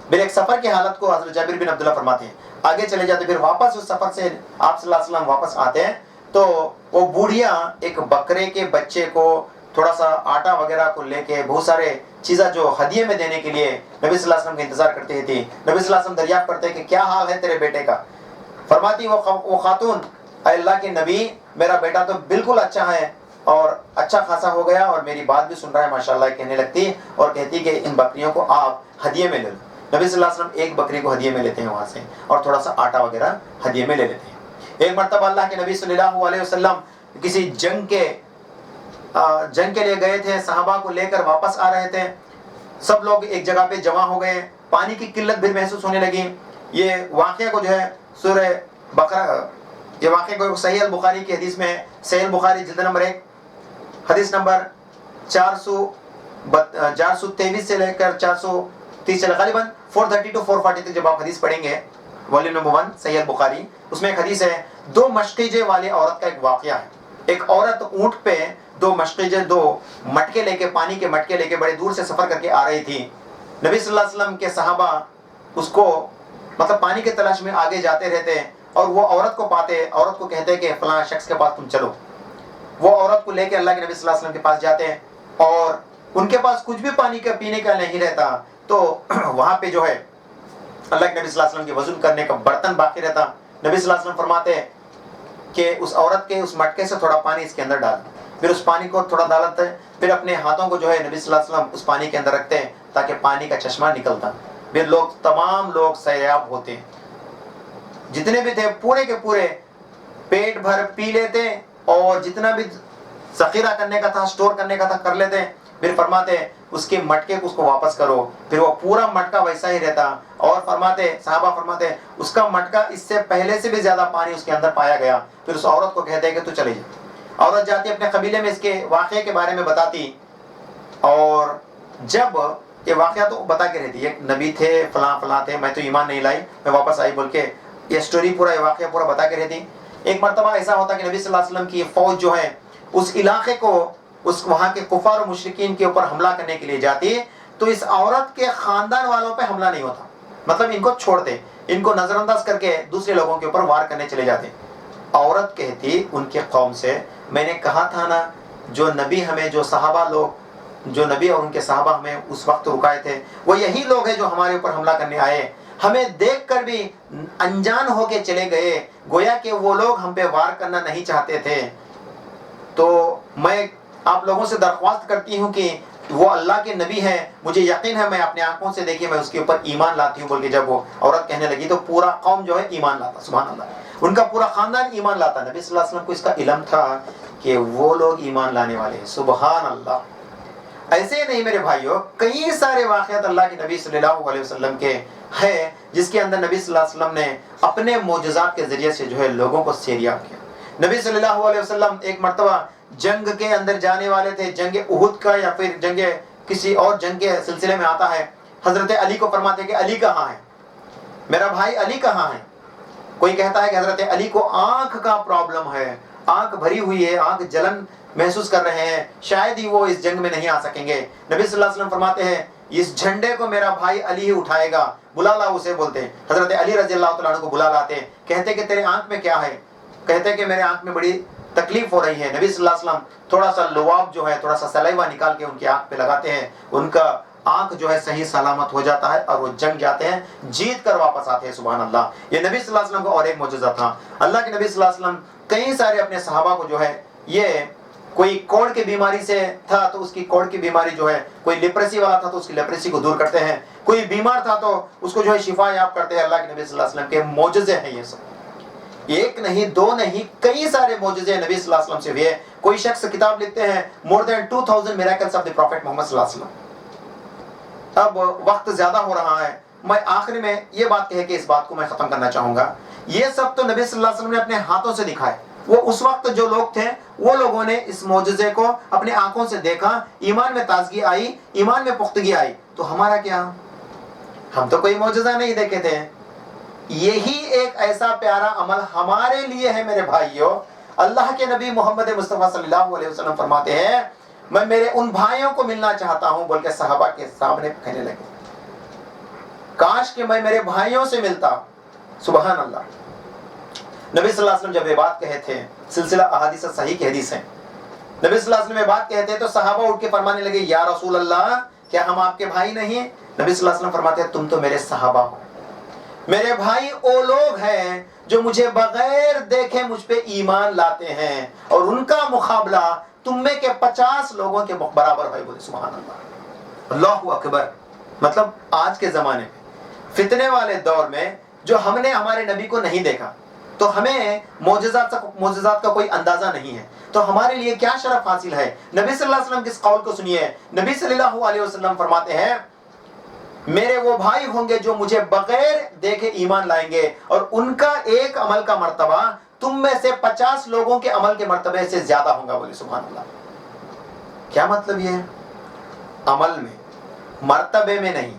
پھر ایک سفر کی حالت کو حضرت جابر بن عبداللہ فرماتے ہیں آگے چلے جاتے، پھر واپس اس سفر سے آپ صلی اللہ علیہ وسلم واپس آتے ہیں تو وہ بوڑھیاں ایک بکرے کے بچے کو تھوڑا سا آٹا وغیرہ کو لے کے بہت سارے چیزیں جو ہدیے میں دینے کے لیے نبی صلی اللہ علیہ وسلم کا انتظار کرتی تھی. نبی صلی اللہ علیہ وسلم دریافت کرتے کہ کیا حال ہے تیرے بیٹے کا؟ فرماتی وہ خاتون اے اللہ کے نبی میرا بیٹا تو بالکل اچھا ہے اور اچھا خاصا ہو گیا اور میری بات بھی سن رہا ہے ماشاءاللہ کہنے لگتی اور کہتی کہ ان بکریوں کو آپ ہدیے میں لے لو. نبی صلی اللہ علیہ وسلم ایک بکری کو ہدیے میں لیتے ہیں وہاں سے اور تھوڑا سا آٹا وغیرہ ہدیے میں لے لیتے ہیں. ایک مرتبہ اللہ کے نبی صلی اللہ علیہ وسلم کسی جنگ کے لیے گئے تھے، صحابہ کو لے کر واپس آ رہے تھے، سب لوگ ایک جگہ پہ جمع ہو گئے، پانی کی قلت بھی محسوس ہونے لگی. یہ واقعہ کو جو ہے سورہ بقرہ، یہ واقعہ کو صحیح البخاری کی حدیث میں، صحیح البخاری جلد نمبر 1 حدیث نمبر 423 سے لے کر 430 چلے غالباً 430 to 440 تک جب آپ حدیث پڑھیں گے والیوم نمبر 1 صحیح البخاری، اس میں ایک حدیث ہے 2 مشقیجے والی عورت کا ایک واقعہ ہے. ایک عورت اونٹ پہ 2 مشقیجے 2 مٹکے لے کے، پانی کے مٹکے لے کے بڑے دور سے سفر کر کے آ رہی تھی. نبی صلی اللہ علیہ وسلم کے صحابہ اس کو مطلب پانی کے تلاش میں آگے جاتے رہتے اور وہ عورت کو پاتے، عورت کو کہتے کہ فلاں شخص کے پاس تم چلو. وہ عورت کو لے کے اللہ کے نبی صلی اللہ علیہ وسلم کے پاس جاتے ہیں اور ان کے پاس کچھ بھی پانی کا پینے کا نہیں رہتا تو وہاں پہ جو ہے اللہ کے نبی صلی اللہ علیہ وسلم کے وضو کرنے کا برتن باقی رہتا. نبی صلی اللہ علیہ وسلم فرماتے کہ اس عورت کے اس مٹکے سے تھوڑا پانی اس کے اندر ڈال، پھر اس پانی کو تھوڑا ڈالتے ہیں، پھر اپنے ہاتھوں کو جو ہے نبی صلی اللہ علیہ وسلم اس پانی کے اندر رکھتے ہیں تاکہ پانی کا چشمہ نکلتا. پھر تمام لوگ سیراب ہوتے ہیں، جتنے بھی تھے پورے کے پورے پیٹ بھر پی لیتے اور جتنا بھی ذخیرہ کرنے کا تھا، سٹور کرنے کا تھا کر لیتے. پھر فرماتے اس کے مٹکے کو اس کو واپس کرو، پھر وہ پورا مٹکا ویسا ہی رہتا. اور فرماتے صحابہ فرماتے اس کا مٹکا اس سے پہلے سے بھی زیادہ پانی اس کے اندر پایا گیا. پھر اس عورت کو کہتے کہ تو چلے جا. عورت جاتی اپنے قبیلے میں اس کے واقعے کے بارے میں بتاتی اور جب یہ واقعہ تو بتا کے رہتی ہے، ایک نبی تھے فلاں فلاں تھے، میں تو ایمان نہیں لائی، میں واپس آئی بول کے یہ سٹوری پورا، یہ واقعہ پورا بتا کے رہتی. ایک مرتبہ ایسا ہوتا کہ نبی صلی اللہ علیہ وسلم کی فوج جو ہے اس علاقے کو، اس وہاں کے کفار و مشرکین کے اوپر حملہ کرنے کے لیے جاتی، تو اس عورت کے خاندان والوں پہ حملہ نہیں ہوتا، مطلب ان کو چھوڑتے، ان کو نظر انداز کر کے دوسرے لوگوں کے اوپر وار کرنے چلے جاتے. عورت کہتی ان کے قوم سے، میں نے کہا تھا نا، جو نبی ہمیں، جو صحابہ لوگ، جو نبی اور ان کے صحابہ ہمیں اس وقت رکائے تھے، وہ یہی لوگ ہیں جو ہمارے اوپر حملہ کرنے آئے، ہمیں دیکھ کر بھی انجان ہو کے چلے گئے، گویا کہ وہ لوگ ہم پہ وار کرنا نہیں چاہتے تھے. تو میں آپ لوگوں سے درخواست کرتی ہوں کہ وہ اللہ کے نبی ہیں، مجھے یقین ہے، میں اپنے آنکھوں سے دیکھیے میں اس کے اوپر ایمان لاتی ہوں بول کے جب وہ عورت کہنے لگی تو پورا قوم جو ہے ایمان لاتا. سبحان اللہ، ان کا پورا خاندان ایمان لاتا. نبی صلی اللہ علیہ وسلم کو اس کا علم تھا کہ وہ لوگ ایمان لانے والے ہیں. سبحان اللہ. ایسے ہی نہیں میرے بھائیوں، کئی سارے واقعات اللہ کے نبی صلی اللہ علیہ وسلم کے ہیں جس کے اندر نبی صلی اللہ علیہ وسلم نے اپنے معجزات کے ذریعے سے جو ہے لوگوں کو سیریاب کیا. نبی صلی اللہ علیہ وسلم ایک مرتبہ جنگ کے اندر جانے والے تھے، جنگ احد کا یا پھر جنگ کسی اور جنگ کے سلسلے میں آتا ہے. حضرت علی کو فرماتے ہیں کہ علی کہاں ہے، میرا بھائی علی کہاں ہے. کوئی کہتا ہے کہ حضرت علی کو آنکھ کا پرابلم ہے، آنکھ بھری ہوئی ہے، آنکھ جلن محسوس کر رہے ہیں، شاید ہی وہ اس جنگ میں نہیں آ سکیں گے. نبی صلی اللہ علیہ وسلم فرماتے ہیں اس جھنڈے کو میرا بھائی علی ہی اٹھائے گا، بلا لا اسے. بولتے ہیں حضرت علی رضی اللہ تعالیٰ عنہ کو بلا لاتے، کہتے کہ تیرے آنکھ میں کیا ہے، کہتے کہ میرے آنکھ میں بڑی تکلیف ہو رہی ہے. نبی صلی اللہ علیہ وسلم تھوڑا سا لعاب جو ہے، تھوڑا سا سلیوا نکال کے ان کی آنکھ پہ لگاتے ہیں، ان کا آنکھ جو ہے صحیح سلامت ہو جاتا ہے اور وہ جنگ جاتے ہیں، جیت کر واپس آتے ہیں. سبحان اللہ. یہ نبی صلی اللہ علیہ وسلم کو اور ایک معجزہ تھا. اللہ کے نبی صلی اللہ علیہ وسلم کئی سارے اپنے صحابہ کو جو ہے، یہ کوئی کوڑ کی بیماری سے تھا تو اس کی کوڑ کی بیماری جو ہے، کوئی لیپریسی والا تھا تو اس کی لیپریسی کو دور کرتے ہیں، کوئی بیمار تھا تو اس کو جو ہے شفا یاب کرتے ہیں. اللہ کے نبی صلی اللہ علیہ وسلم کے معجزے ہیں یہ سب. ایک نہیں، دو نہیں، کئی سارے معجزے نبی صلی اللہ علیہ وسلم سے ہوئے. کوئی شخص کتاب لکھتے ہیں more than 2000 miracles of the prophet محمد صلی اللہ علیہ وسلم. اب وقت زیادہ ہو رہا ہے، میں آخر میں یہ بات کہہ کے اس بات کو میں ختم کرنا چاہوں گا. یہ سب تو نبی صلی اللہ علیہ وسلم نے اپنے ہاتھوں سے دکھائے. وہ اس وقت جو لوگ تھے وہ لوگوں نے اس معجزے کو اپنے آنکھوں سے دیکھا، ایمان میں تازگی آئی، ایمان میں پختگی آئی. تو ہمارا کیا؟ ہم تو کوئی معجزہ نہیں دیکھے تھے. یہی ایک ایسا پیارا عمل ہمارے لیے ہے میرے بھائیوں. اللہ کے نبی محمد مصطفیٰ صلی اللہ علیہ وسلم فرماتے ہیں میں میرے ان بھائیوں کو ملنا چاہتا ہوں بول کے صحابہ کے سامنے کہنے لگے، کاش کہ میں میرے بھائیوں سے ملتا. سبحان اللہ. نبی صلی اللہ علیہ وسلم جب یہ بات کہے تھے، سلسلہ احادیث صحیح کی حدیث ہے، نبی صلی اللہ علیہ وسلم یہ بات کہتے تو صحابہ اٹھ کے فرمانے لگے یا رسول اللہ کیا ہم آپ کے بھائی نہیں؟ نبی صلی اللہ علیہ وسلم فرماتے ہیں تم تو میرے صحابہ ہو. میرے بھائی وہ لوگ ہیں جو مجھے بغیر دیکھے مجھ پہ ایمان لاتے ہیں، اور ان کا مقابلہ تم میں کے 50 لوگوں کے برابر ہے. بولے سبحان اللہ. اللہ اکبر. مطلب آج کے زمانے میں فتنے والے دور میں جو ہم نے ہمارے نبی کو نہیں دیکھا تو ہمیں معجزات کا کوئی اندازہ نہیں ہے، تو ہمارے لیے کیا شرف حاصل ہے. نبی صلی اللہ علیہ وسلم کس قول کو سنیے. نبی صلی اللہ علیہ وسلم فرماتے ہیں میرے وہ بھائی ہوں گے جو مجھے بغیر دیکھے ایمان لائیں گے، اور ان کا ایک عمل کا مرتبہ تم میں سے 50 لوگوں کے عمل کے مرتبے سے زیادہ ہوگا. بولے سبحان اللہ. کیا مطلب یہ ہے؟ عمل میں، مرتبے میں نہیں.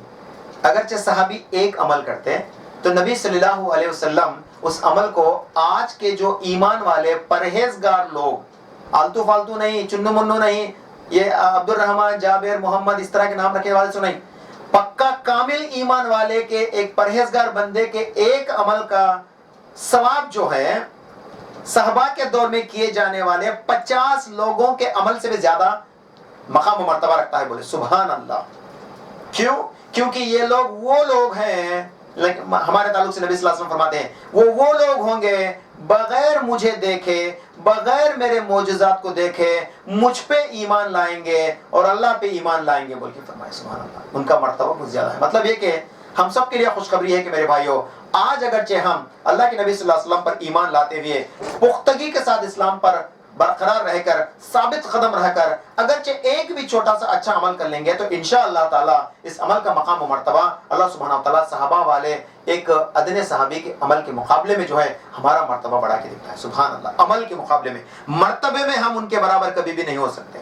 اگرچہ صحابی ایک عمل کرتے تو نبی صلی اللہ علیہ وسلم اس عمل کو آج کے جو ایمان والے پرہیزگار لوگ، آلتو فالتو نہیں، چنو منو نہیں، یہ عبد الرحمن، جابر، محمد اس طرح کے نام رکھنے والے سے نہیں، پکا کامل ایمان والے کے ایک پرہیزگار بندے کے ایک عمل کا ثواب جو ہے صحابہ کے دور میں کیے جانے والے 50 لوگوں کے عمل سے بھی زیادہ مقام و مرتبہ رکھتا ہے. بولے سبحان اللہ. کیوں؟ کیونکہ یہ لوگ وہ لوگ ہیں، ہمارے تعلق سے نبی صلی اللہ علیہ وسلم فرماتے ہیں وہ لوگ ہوں گے بغیر مجھے دیکھے، بغیر میرے معجزات کو دیکھے مجھ پہ ایمان لائیں گے اور اللہ پہ ایمان لائیں گے بول کے فرمائے. سبحان اللہ. ان کا مرتبہ بہت زیادہ ہے. مطلب یہ کہ ہم سب کے لیے خوشخبری ہے کہ میرے بھائیوں، آج اگرچہ ہم اللہ کے نبی صلی اللہ علیہ وسلم پر ایمان لاتے ہوئے پختگی کے ساتھ اسلام پر برقرار رہ کر، ثابت قدم رہ کر اگرچہ ایک بھی چھوٹا سا اچھا عمل کر لیں گے تو انشاءاللہ تعالی اس عمل کا مقام و مرتبہ اللہ سبحانہ و تعالی صحابہ والے ایک ادنے صحابی کے عمل کے مقابلے میں جو ہے ہمارا مرتبہ بڑھا کے دیتا ہے. سبحان اللہ. عمل کے مقابلے میں، مرتبے میں ہم ان کے برابر کبھی بھی نہیں ہو سکتے.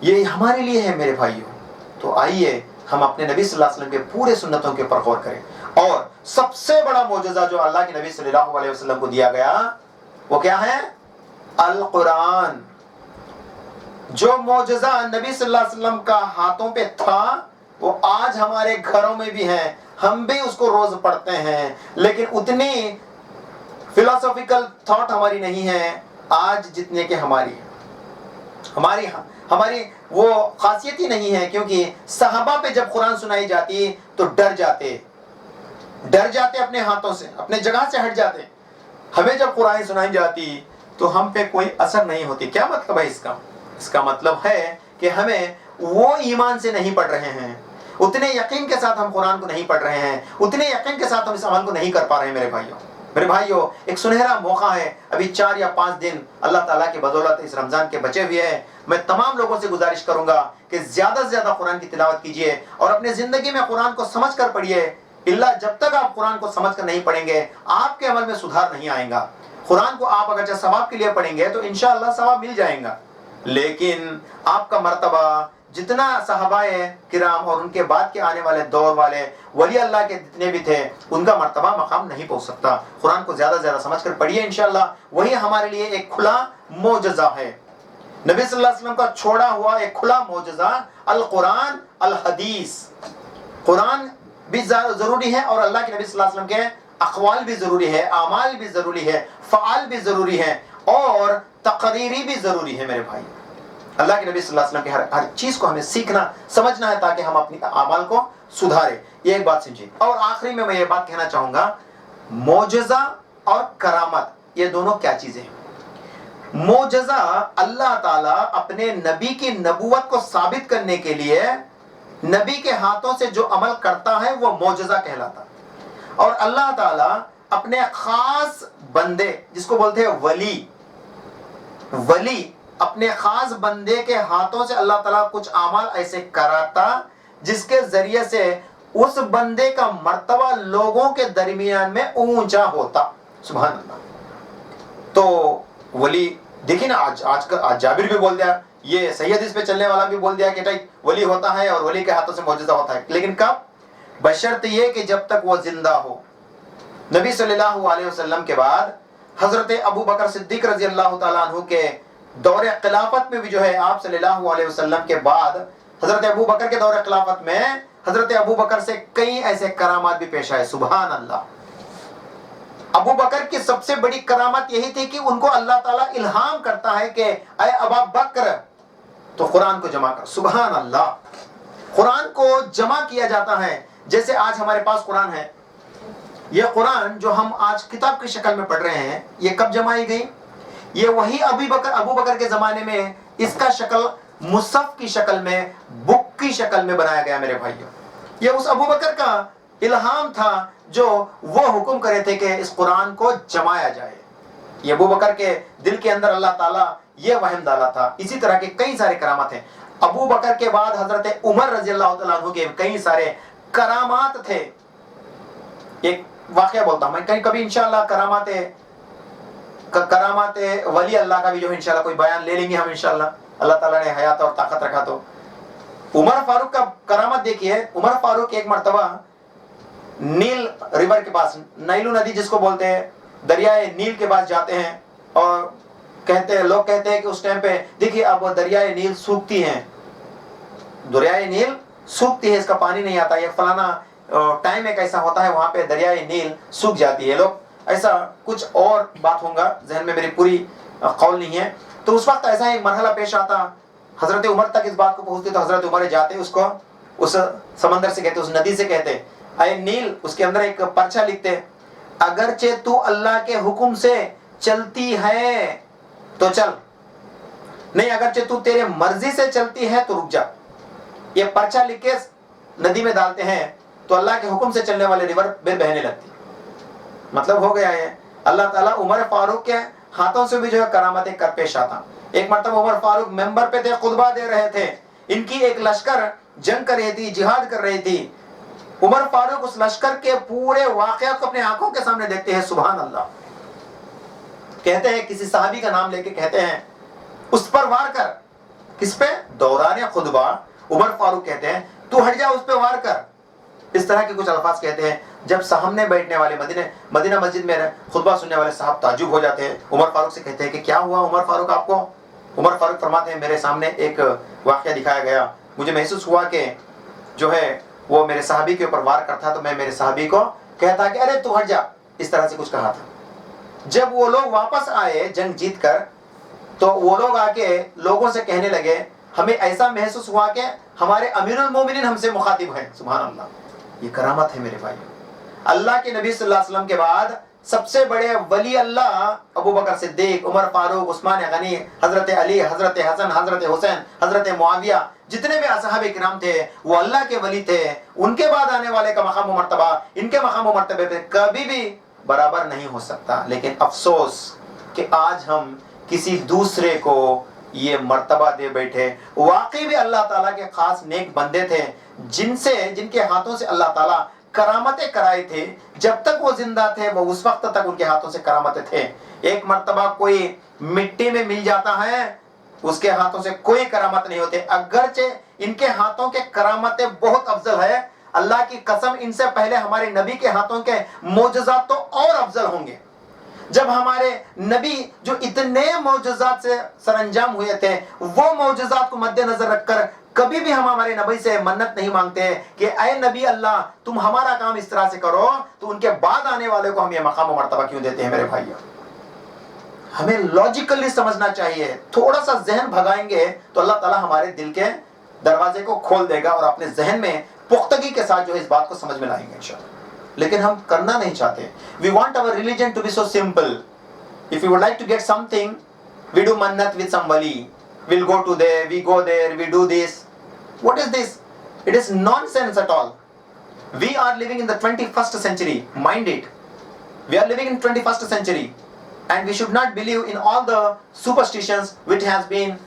یہ ہمارے لیے ہے میرے بھائیوں. تو آئیے ہم اپنے نبی صلی اللہ علیہ وسلم کے پورے سنتوں کے اوپر غور کریں. اور سب سے بڑا معجزہ جو اللہ کے نبی صلی اللہ علیہ وسلم کو دیا گیا وہ کیا ہے؟ القرآن. جو معجزہ نبی صلی اللہ علیہ وسلم کا ہاتھوں پہ تھا وہ آج ہمارے گھروں میں بھی ہے, ہم بھی اس کو روز پڑھتے ہیں, لیکن اتنی فلاسفیکل تھاٹ ہماری نہیں ہے آج جتنے کہ ہماری وہ خاصیت ہی نہیں ہے. کیونکہ صحابہ پہ جب قرآن سنائی جاتی تو ڈر جاتے اپنے ہاتھوں سے, اپنے جگہ سے ہٹ جاتے. ہمیں جب قرآن سنائی جاتی تو ہم پہ کوئی اثر نہیں ہوتی. کیا مطلب ہے اس کا؟ اس کا مطلب ہے کہ ہمیں وہ ایمان سے نہیں پڑھ رہے ہیں, اتنے یقین کے ساتھ ہم قرآن کو نہیں پڑھ رہے ہیں, اتنے یقین کے ساتھ ہم اس عمل کو نہیں کر پا رہے ہیں. میرے بھائیوں ایک سنہرا موقع ہے, ابھی 4 یا 5 دن اللہ تعالیٰ کی بدولت اس رمضان کے بچے ہوئے ہیں. میں تمام لوگوں سے گزارش کروں گا کہ زیادہ سے زیادہ قرآن کی تلاوت کیجئے اور اپنے زندگی میں قرآن کو سمجھ کر پڑھیے. اللہ جب تک آپ قرآن کو سمجھ کر نہیں پڑھیں گے آپ کے عمل میں سدھار نہیں آئے گا. قرآن کو آپ اگرچہ ثواب کے لیے پڑھیں گے تو انشاءاللہ ثواب مل جائے گا, لیکن آپ کا مرتبہ جتنا صحابہ کرام اور ان کے بعد کے آنے والے دور والے ولی اللہ کے جتنے بھی تھے ان کا مرتبہ مقام نہیں پہنچ سکتا. قرآن کو زیادہ سے زیادہ سمجھ کر پڑھیے, انشاءاللہ وہی ہمارے لیے ایک کھلا معجزہ ہے. نبی صلی اللہ علیہ وسلم کا چھوڑا ہوا ایک کھلا معجزہ القرآن الحدیث. قرآن بھی ضروری ہے اور اللہ کے نبی صلی اللہ علیہ وسلم کے اقوال بھی ضروری ہے, اعمال بھی ضروری ہے, فعال بھی ضروری ہے اور تقریری بھی ضروری ہے. میرے بھائی اللہ کے نبی صلی اللہ علیہ وسلم کی ہر چیز کو ہمیں سیکھنا سمجھنا ہے تاکہ ہم اپنی اعمال کو سدھاریں. یہ ایک بات سمجھیے. اور آخری میں یہ بات کہنا چاہوں گا, معجزہ اور کرامت یہ دونوں کیا چیزیں ہیں؟ معجزہ اللہ تعالیٰ اپنے نبی کی نبوت کو ثابت کرنے کے لیے نبی کے ہاتھوں سے جو عمل کرتا ہے وہ معجزہ کہلاتا. اور اللہ تعالیٰ اپنے خاص بندے جس کو بولتے ہیں ولی اپنے خاص بندے کے ہاتھوں سے اللہ تعالیٰ کچھ اعمال ایسے کراتا جس کے ذریعے سے اس بندے کا مرتبہ لوگوں کے درمیان میں اونچا ہوتا. سبحان اللہ. تو ولی دیکھیں نا, آج جابر بھی بول دیا, یہ صحیح حدیث پہ چلنے والا بھی بول دیا کہ ولی ہوتا ہے اور ولی کے ہاتھوں سے معجزہ ہوتا ہے, لیکن کب؟ بشرط یہ کہ جب تک وہ زندہ ہو. نبی صلی اللہ علیہ وسلم کے بعد حضرت ابو بکر صدیق رضی اللہ تعالیٰ عنہ کے دور خلافت میں بھی جو ہے آپ صلی اللہ علیہ وسلم کے بعد حضرت ابو بکر کے دور خلافت میں حضرت ابو بکر سے کئی ایسے کرامات بھی پیش آئے. سبحان اللہ. ابو بکر کی سب سے بڑی کرامت یہی تھی کہ ان کو اللہ تعالیٰ الہام کرتا ہے کہ اے ابا بکر تو قرآن کو جمع کر. سبحان اللہ. قرآن کو جمع کیا جاتا ہے جیسے آج ہمارے پاس قرآن ہے. یہ قرآن جو ہم آج کتاب کی شکل میں پڑھ رہے ہیں یہ کب جمائی گئی؟ یہ وہی ابو بکر کے زمانے میں اس کا شکل مصحف کی شکل میں, بک کی شکل میں بنایا گیا. میرے بھائیوں یہ اس ابو بکر کا الہام تھا جو وہ حکم کرے تھے کہ اس قرآن کو جمایا جائے. یہ ابو بکر کے دل کے اندر اللہ تعالیٰ یہ وہم ڈالا تھا. اسی طرح کے کئی سارے کرامات ہیں. ابو بکر کے بعد حضرت عمر رضی اللہ تعالیٰ عنہ کے کئی سارے کرامات تھے. ایک واقعہ بولتا ہوں میں, کبھی انشاءاللہ کرامات ولی اللہ کا بھی جو انشاءاللہ کوئی بیان لے لیں گے ہم انشاءاللہ, اللہ تعالیٰ نے حیات اور طاقت رکھا تو. عمر فاروق کا کرامت دیکھیے. عمر فاروق ایک مرتبہ نیل ریور کے پاس, نیلو ندی جس کو بولتے ہیں, دریائے نیل کے پاس جاتے ہیں اور لوگ کہتے ہیں کہ اس ٹائم پہ دیکھیے اب دریائے نیل سوکھتی ہیں, دریائے نیل سوکھتی ہے, اس کا پانی نہیں آتا. یہ فلانا ٹائم ایک ایسا ہوتا ہے وہاں پہ دریائے نیل سوکھ جاتی ہے. لوگ ایسا کچھ اور بات ہوگا, ذہن میں میری پوری قول نہیں ہے. تو اس وقت ایسا ایک مرحلہ پیش آتا, حضرت عمر تک اس بات کو پہنچتے تو حضرت عمر جاتے اس کو اس سمندر سے کہتے, اس ندی سے کہتے اے نیل, اس کے اندر ایک پرچہ لکھتے, اگرچہ تو اللہ کے حکم سے چلتی ہے تو چل, نہیں اگرچہ تو تیرے مرضی سے چلتی ہے تو رک جا. یہ پرچہ لکھ کے ندی میں ڈالتے ہیں تو اللہ کے حکم سے چلنے والے ریور بہنے لگتی. مطلب ہو گیا ہے اللہ تعالیٰ عمر فاروق کے ہاتھوں سے بھی جو ہے کرامتیں کر پیش آتا. ایک مرتبہ عمر فاروق ممبر پہ تھے, خطبہ دے رہے تھے, ان کی ایک لشکر جنگ کر رہی تھی, جہاد کر رہی تھی. عمر فاروق اس لشکر کے پورے واقعات کو اپنے آنکھوں کے سامنے دیکھتے ہیں. سبحان اللہ. کہتے ہیں کسی صحابی کا نام لے کے کہتے ہیں اس پر وار کر. کس پہ؟ دوران خطبہ عمر فاروق کہتے ہیں تو ہٹ جا اس پہ وار کر. اس طرح کے کچھ الفاظ کہتے ہیں. جب سامنے بیٹھنے والے مدینہ مسجد میں خطبہ سننے والے صاحب تعجب ہو جاتے ہیں. عمر فاروق سے کہتے ہیں کہ کیا ہوا عمر فاروق آپ کو؟ عمر فاروق فرماتے ہیں میرے سامنے ایک واقعہ دکھایا گیا, مجھے محسوس ہوا کہ جو ہے وہ میرے صحابی کے اوپر وار کرتا, تو میں میرے صحابی کو کہتا کہ ارے تو ہٹ جا, اس طرح سے کچھ کہا تھا. جب وہ لوگ واپس آئے جنگ جیت کر, تو وہ لوگ آ کے لوگوں سے کہنے لگے ہمیں ایسا محسوس ہوا کہ ہمارے امیر المومنین ہم سے مخاطب ہیں. سبحان اللہ, یہ کرامت ہے میرے بھائی. اللہ کے نبی صلی اللہ علیہ وسلم کے بعد سب سے بڑے ولی اللہ ابو بکر صدیق, عمر فاروق, عثمان غنی, حضرت علی, حضرت حسن, حضرت حسین, حضرت معاویہ, جتنے بھی اصحاب کرام تھے وہ اللہ کے ولی تھے. ان کے بعد آنے والے کا مقام و مرتبہ ان کے مقام و مرتبے پہ کبھی بھی برابر نہیں ہو سکتا. لیکن افسوس کہ آج ہم کسی دوسرے کو یہ مرتبہ دے بیٹھے. واقعی بھی اللہ تعالیٰ کے خاص نیک بندے تھے جن کے ہاتھوں سے اللہ تعالیٰ کرامتیں کرائے تھے. جب تک وہ زندہ تھے وہ اس وقت تک ان کے ہاتھوں سے کرامتیں تھے. ایک مرتبہ کوئی مٹی میں مل جاتا ہے, اس کے ہاتھوں سے کوئی کرامت نہیں ہوتے, اگرچہ ان کے ہاتھوں کے کرامتیں بہت افضل ہے. اللہ کی قسم ان سے پہلے ہمارے نبی کے ہاتھوں کے معجزات تو اور افضل ہوں گے. جب ہمارے نبی جو اتنے معجزات سے سر انجام ہوئے تھے, وہ معجزات کو مد نظر رکھ کر کبھی بھی ہم ہمارے نبی سے منت نہیں مانگتے کہ اے نبی اللہ تم ہمارا کام اس طرح سے کرو, تو ان کے بعد آنے والے کو ہم یہ مقام و مرتبہ کیوں دیتے ہیں؟ میرے بھائیو, ہمیں لاجیکلی سمجھنا چاہیے. تھوڑا سا ذہن بھگائیں گے تو اللہ تعالیٰ ہمارے دل کے دروازے کو کھول دے گا اور اپنے ذہن میں پختگی کے ساتھ جو ہے اس بات کو سمجھ میں لائیں گے انشاءاللہ. لیکن ہم کرنا نہیں چاہتے. We want our religion to be so simple. If we would like to get something, we do mannat with some wali. We'll go to there, we go there, we do this. What is this? It is nonsense at all. We are living in the 21st century. Mind it. We are living in 21st century. And we should not believe in all the superstitions which has been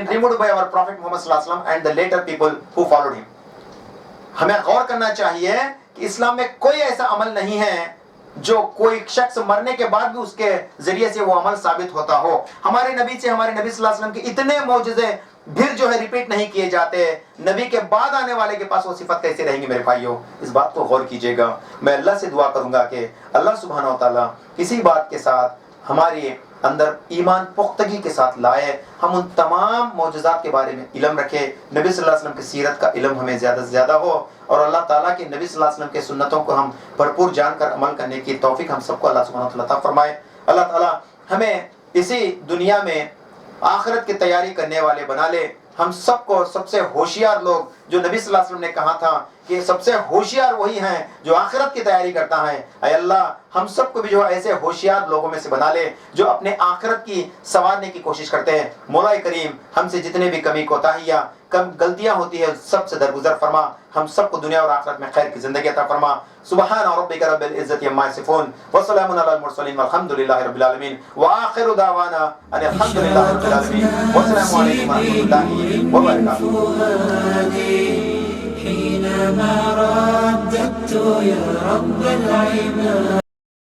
removed by our Prophet Muhammad sallallahu alaihi wasallam and the later people who followed him. ہمیں غور کرنا چاہیے کہ اسلام میں کوئی ایسا عمل نہیں ہے جو کوئی شخص مرنے کے بعد بھی اس کے ذریعے سے وہ عمل ثابت ہوتا ہو. ہمارے نبی صلی اللہ علیہ وسلم کے اتنے معجزے پھر جو ہے ریپیٹ نہیں کیے جاتے. نبی کے بعد آنے والے کے پاس وہ صفت کیسے رہیں گی؟ میرے بھائیوں, اس بات کو غور کیجئے گا. میں اللہ سے دعا کروں گا کہ اللہ سبحانہ و تعالیٰ کسی بات کے ساتھ ہماری اندر ایمان پختگی کے ساتھ لائے, ہم ان تمام معجزات کے بارے میں علم رکھے, نبی صلی اللہ علیہ وسلم کی سیرت کا علم ہمیں زیادہ سے زیادہ ہو, اور اللہ تعالیٰ کے نبی صلی اللہ علیہ وسلم کے سنتوں کو ہم بھرپور جان کر عمل کرنے کی توفیق ہم سب کو اللہ سبحانہ وتعالیٰ عطا فرمائے. اللہ تعالیٰ ہمیں اسی دنیا میں آخرت کی تیاری کرنے والے بنا لے. ہم سب کو سب سے ہوشیار لوگ, جو نبی صلی اللہ علیہ وسلم نے کہا تھا کہ سب سے ہوشیار وہی ہیں جو آخرت کی تیاری کرتا ہے, اے اللہ ہم سب کو بھی جو ایسے ہوشیار لوگوں میں سے بنا لے جو اپنے آخرت کی سنوارنے کی کوشش کرتے ہیں. مولا کریم ہم سے جتنے بھی کمی کوتاہیاں غلطیاں ہوتی ہیں سب سے درگزر فرما, ہم سب کو دنیا اور آخرت میں خیر کی زندگی عطا فرما. سبحان ربک رب العزت عما یصفون وسلام علی المرسلین والحمد للہ رب العالمین وآخر دعوانا ان الحمد للہ رب العالمین والسلام علیکم ورحمۃ اللہ وبرکاتہ. حينما رددت يا رب العباد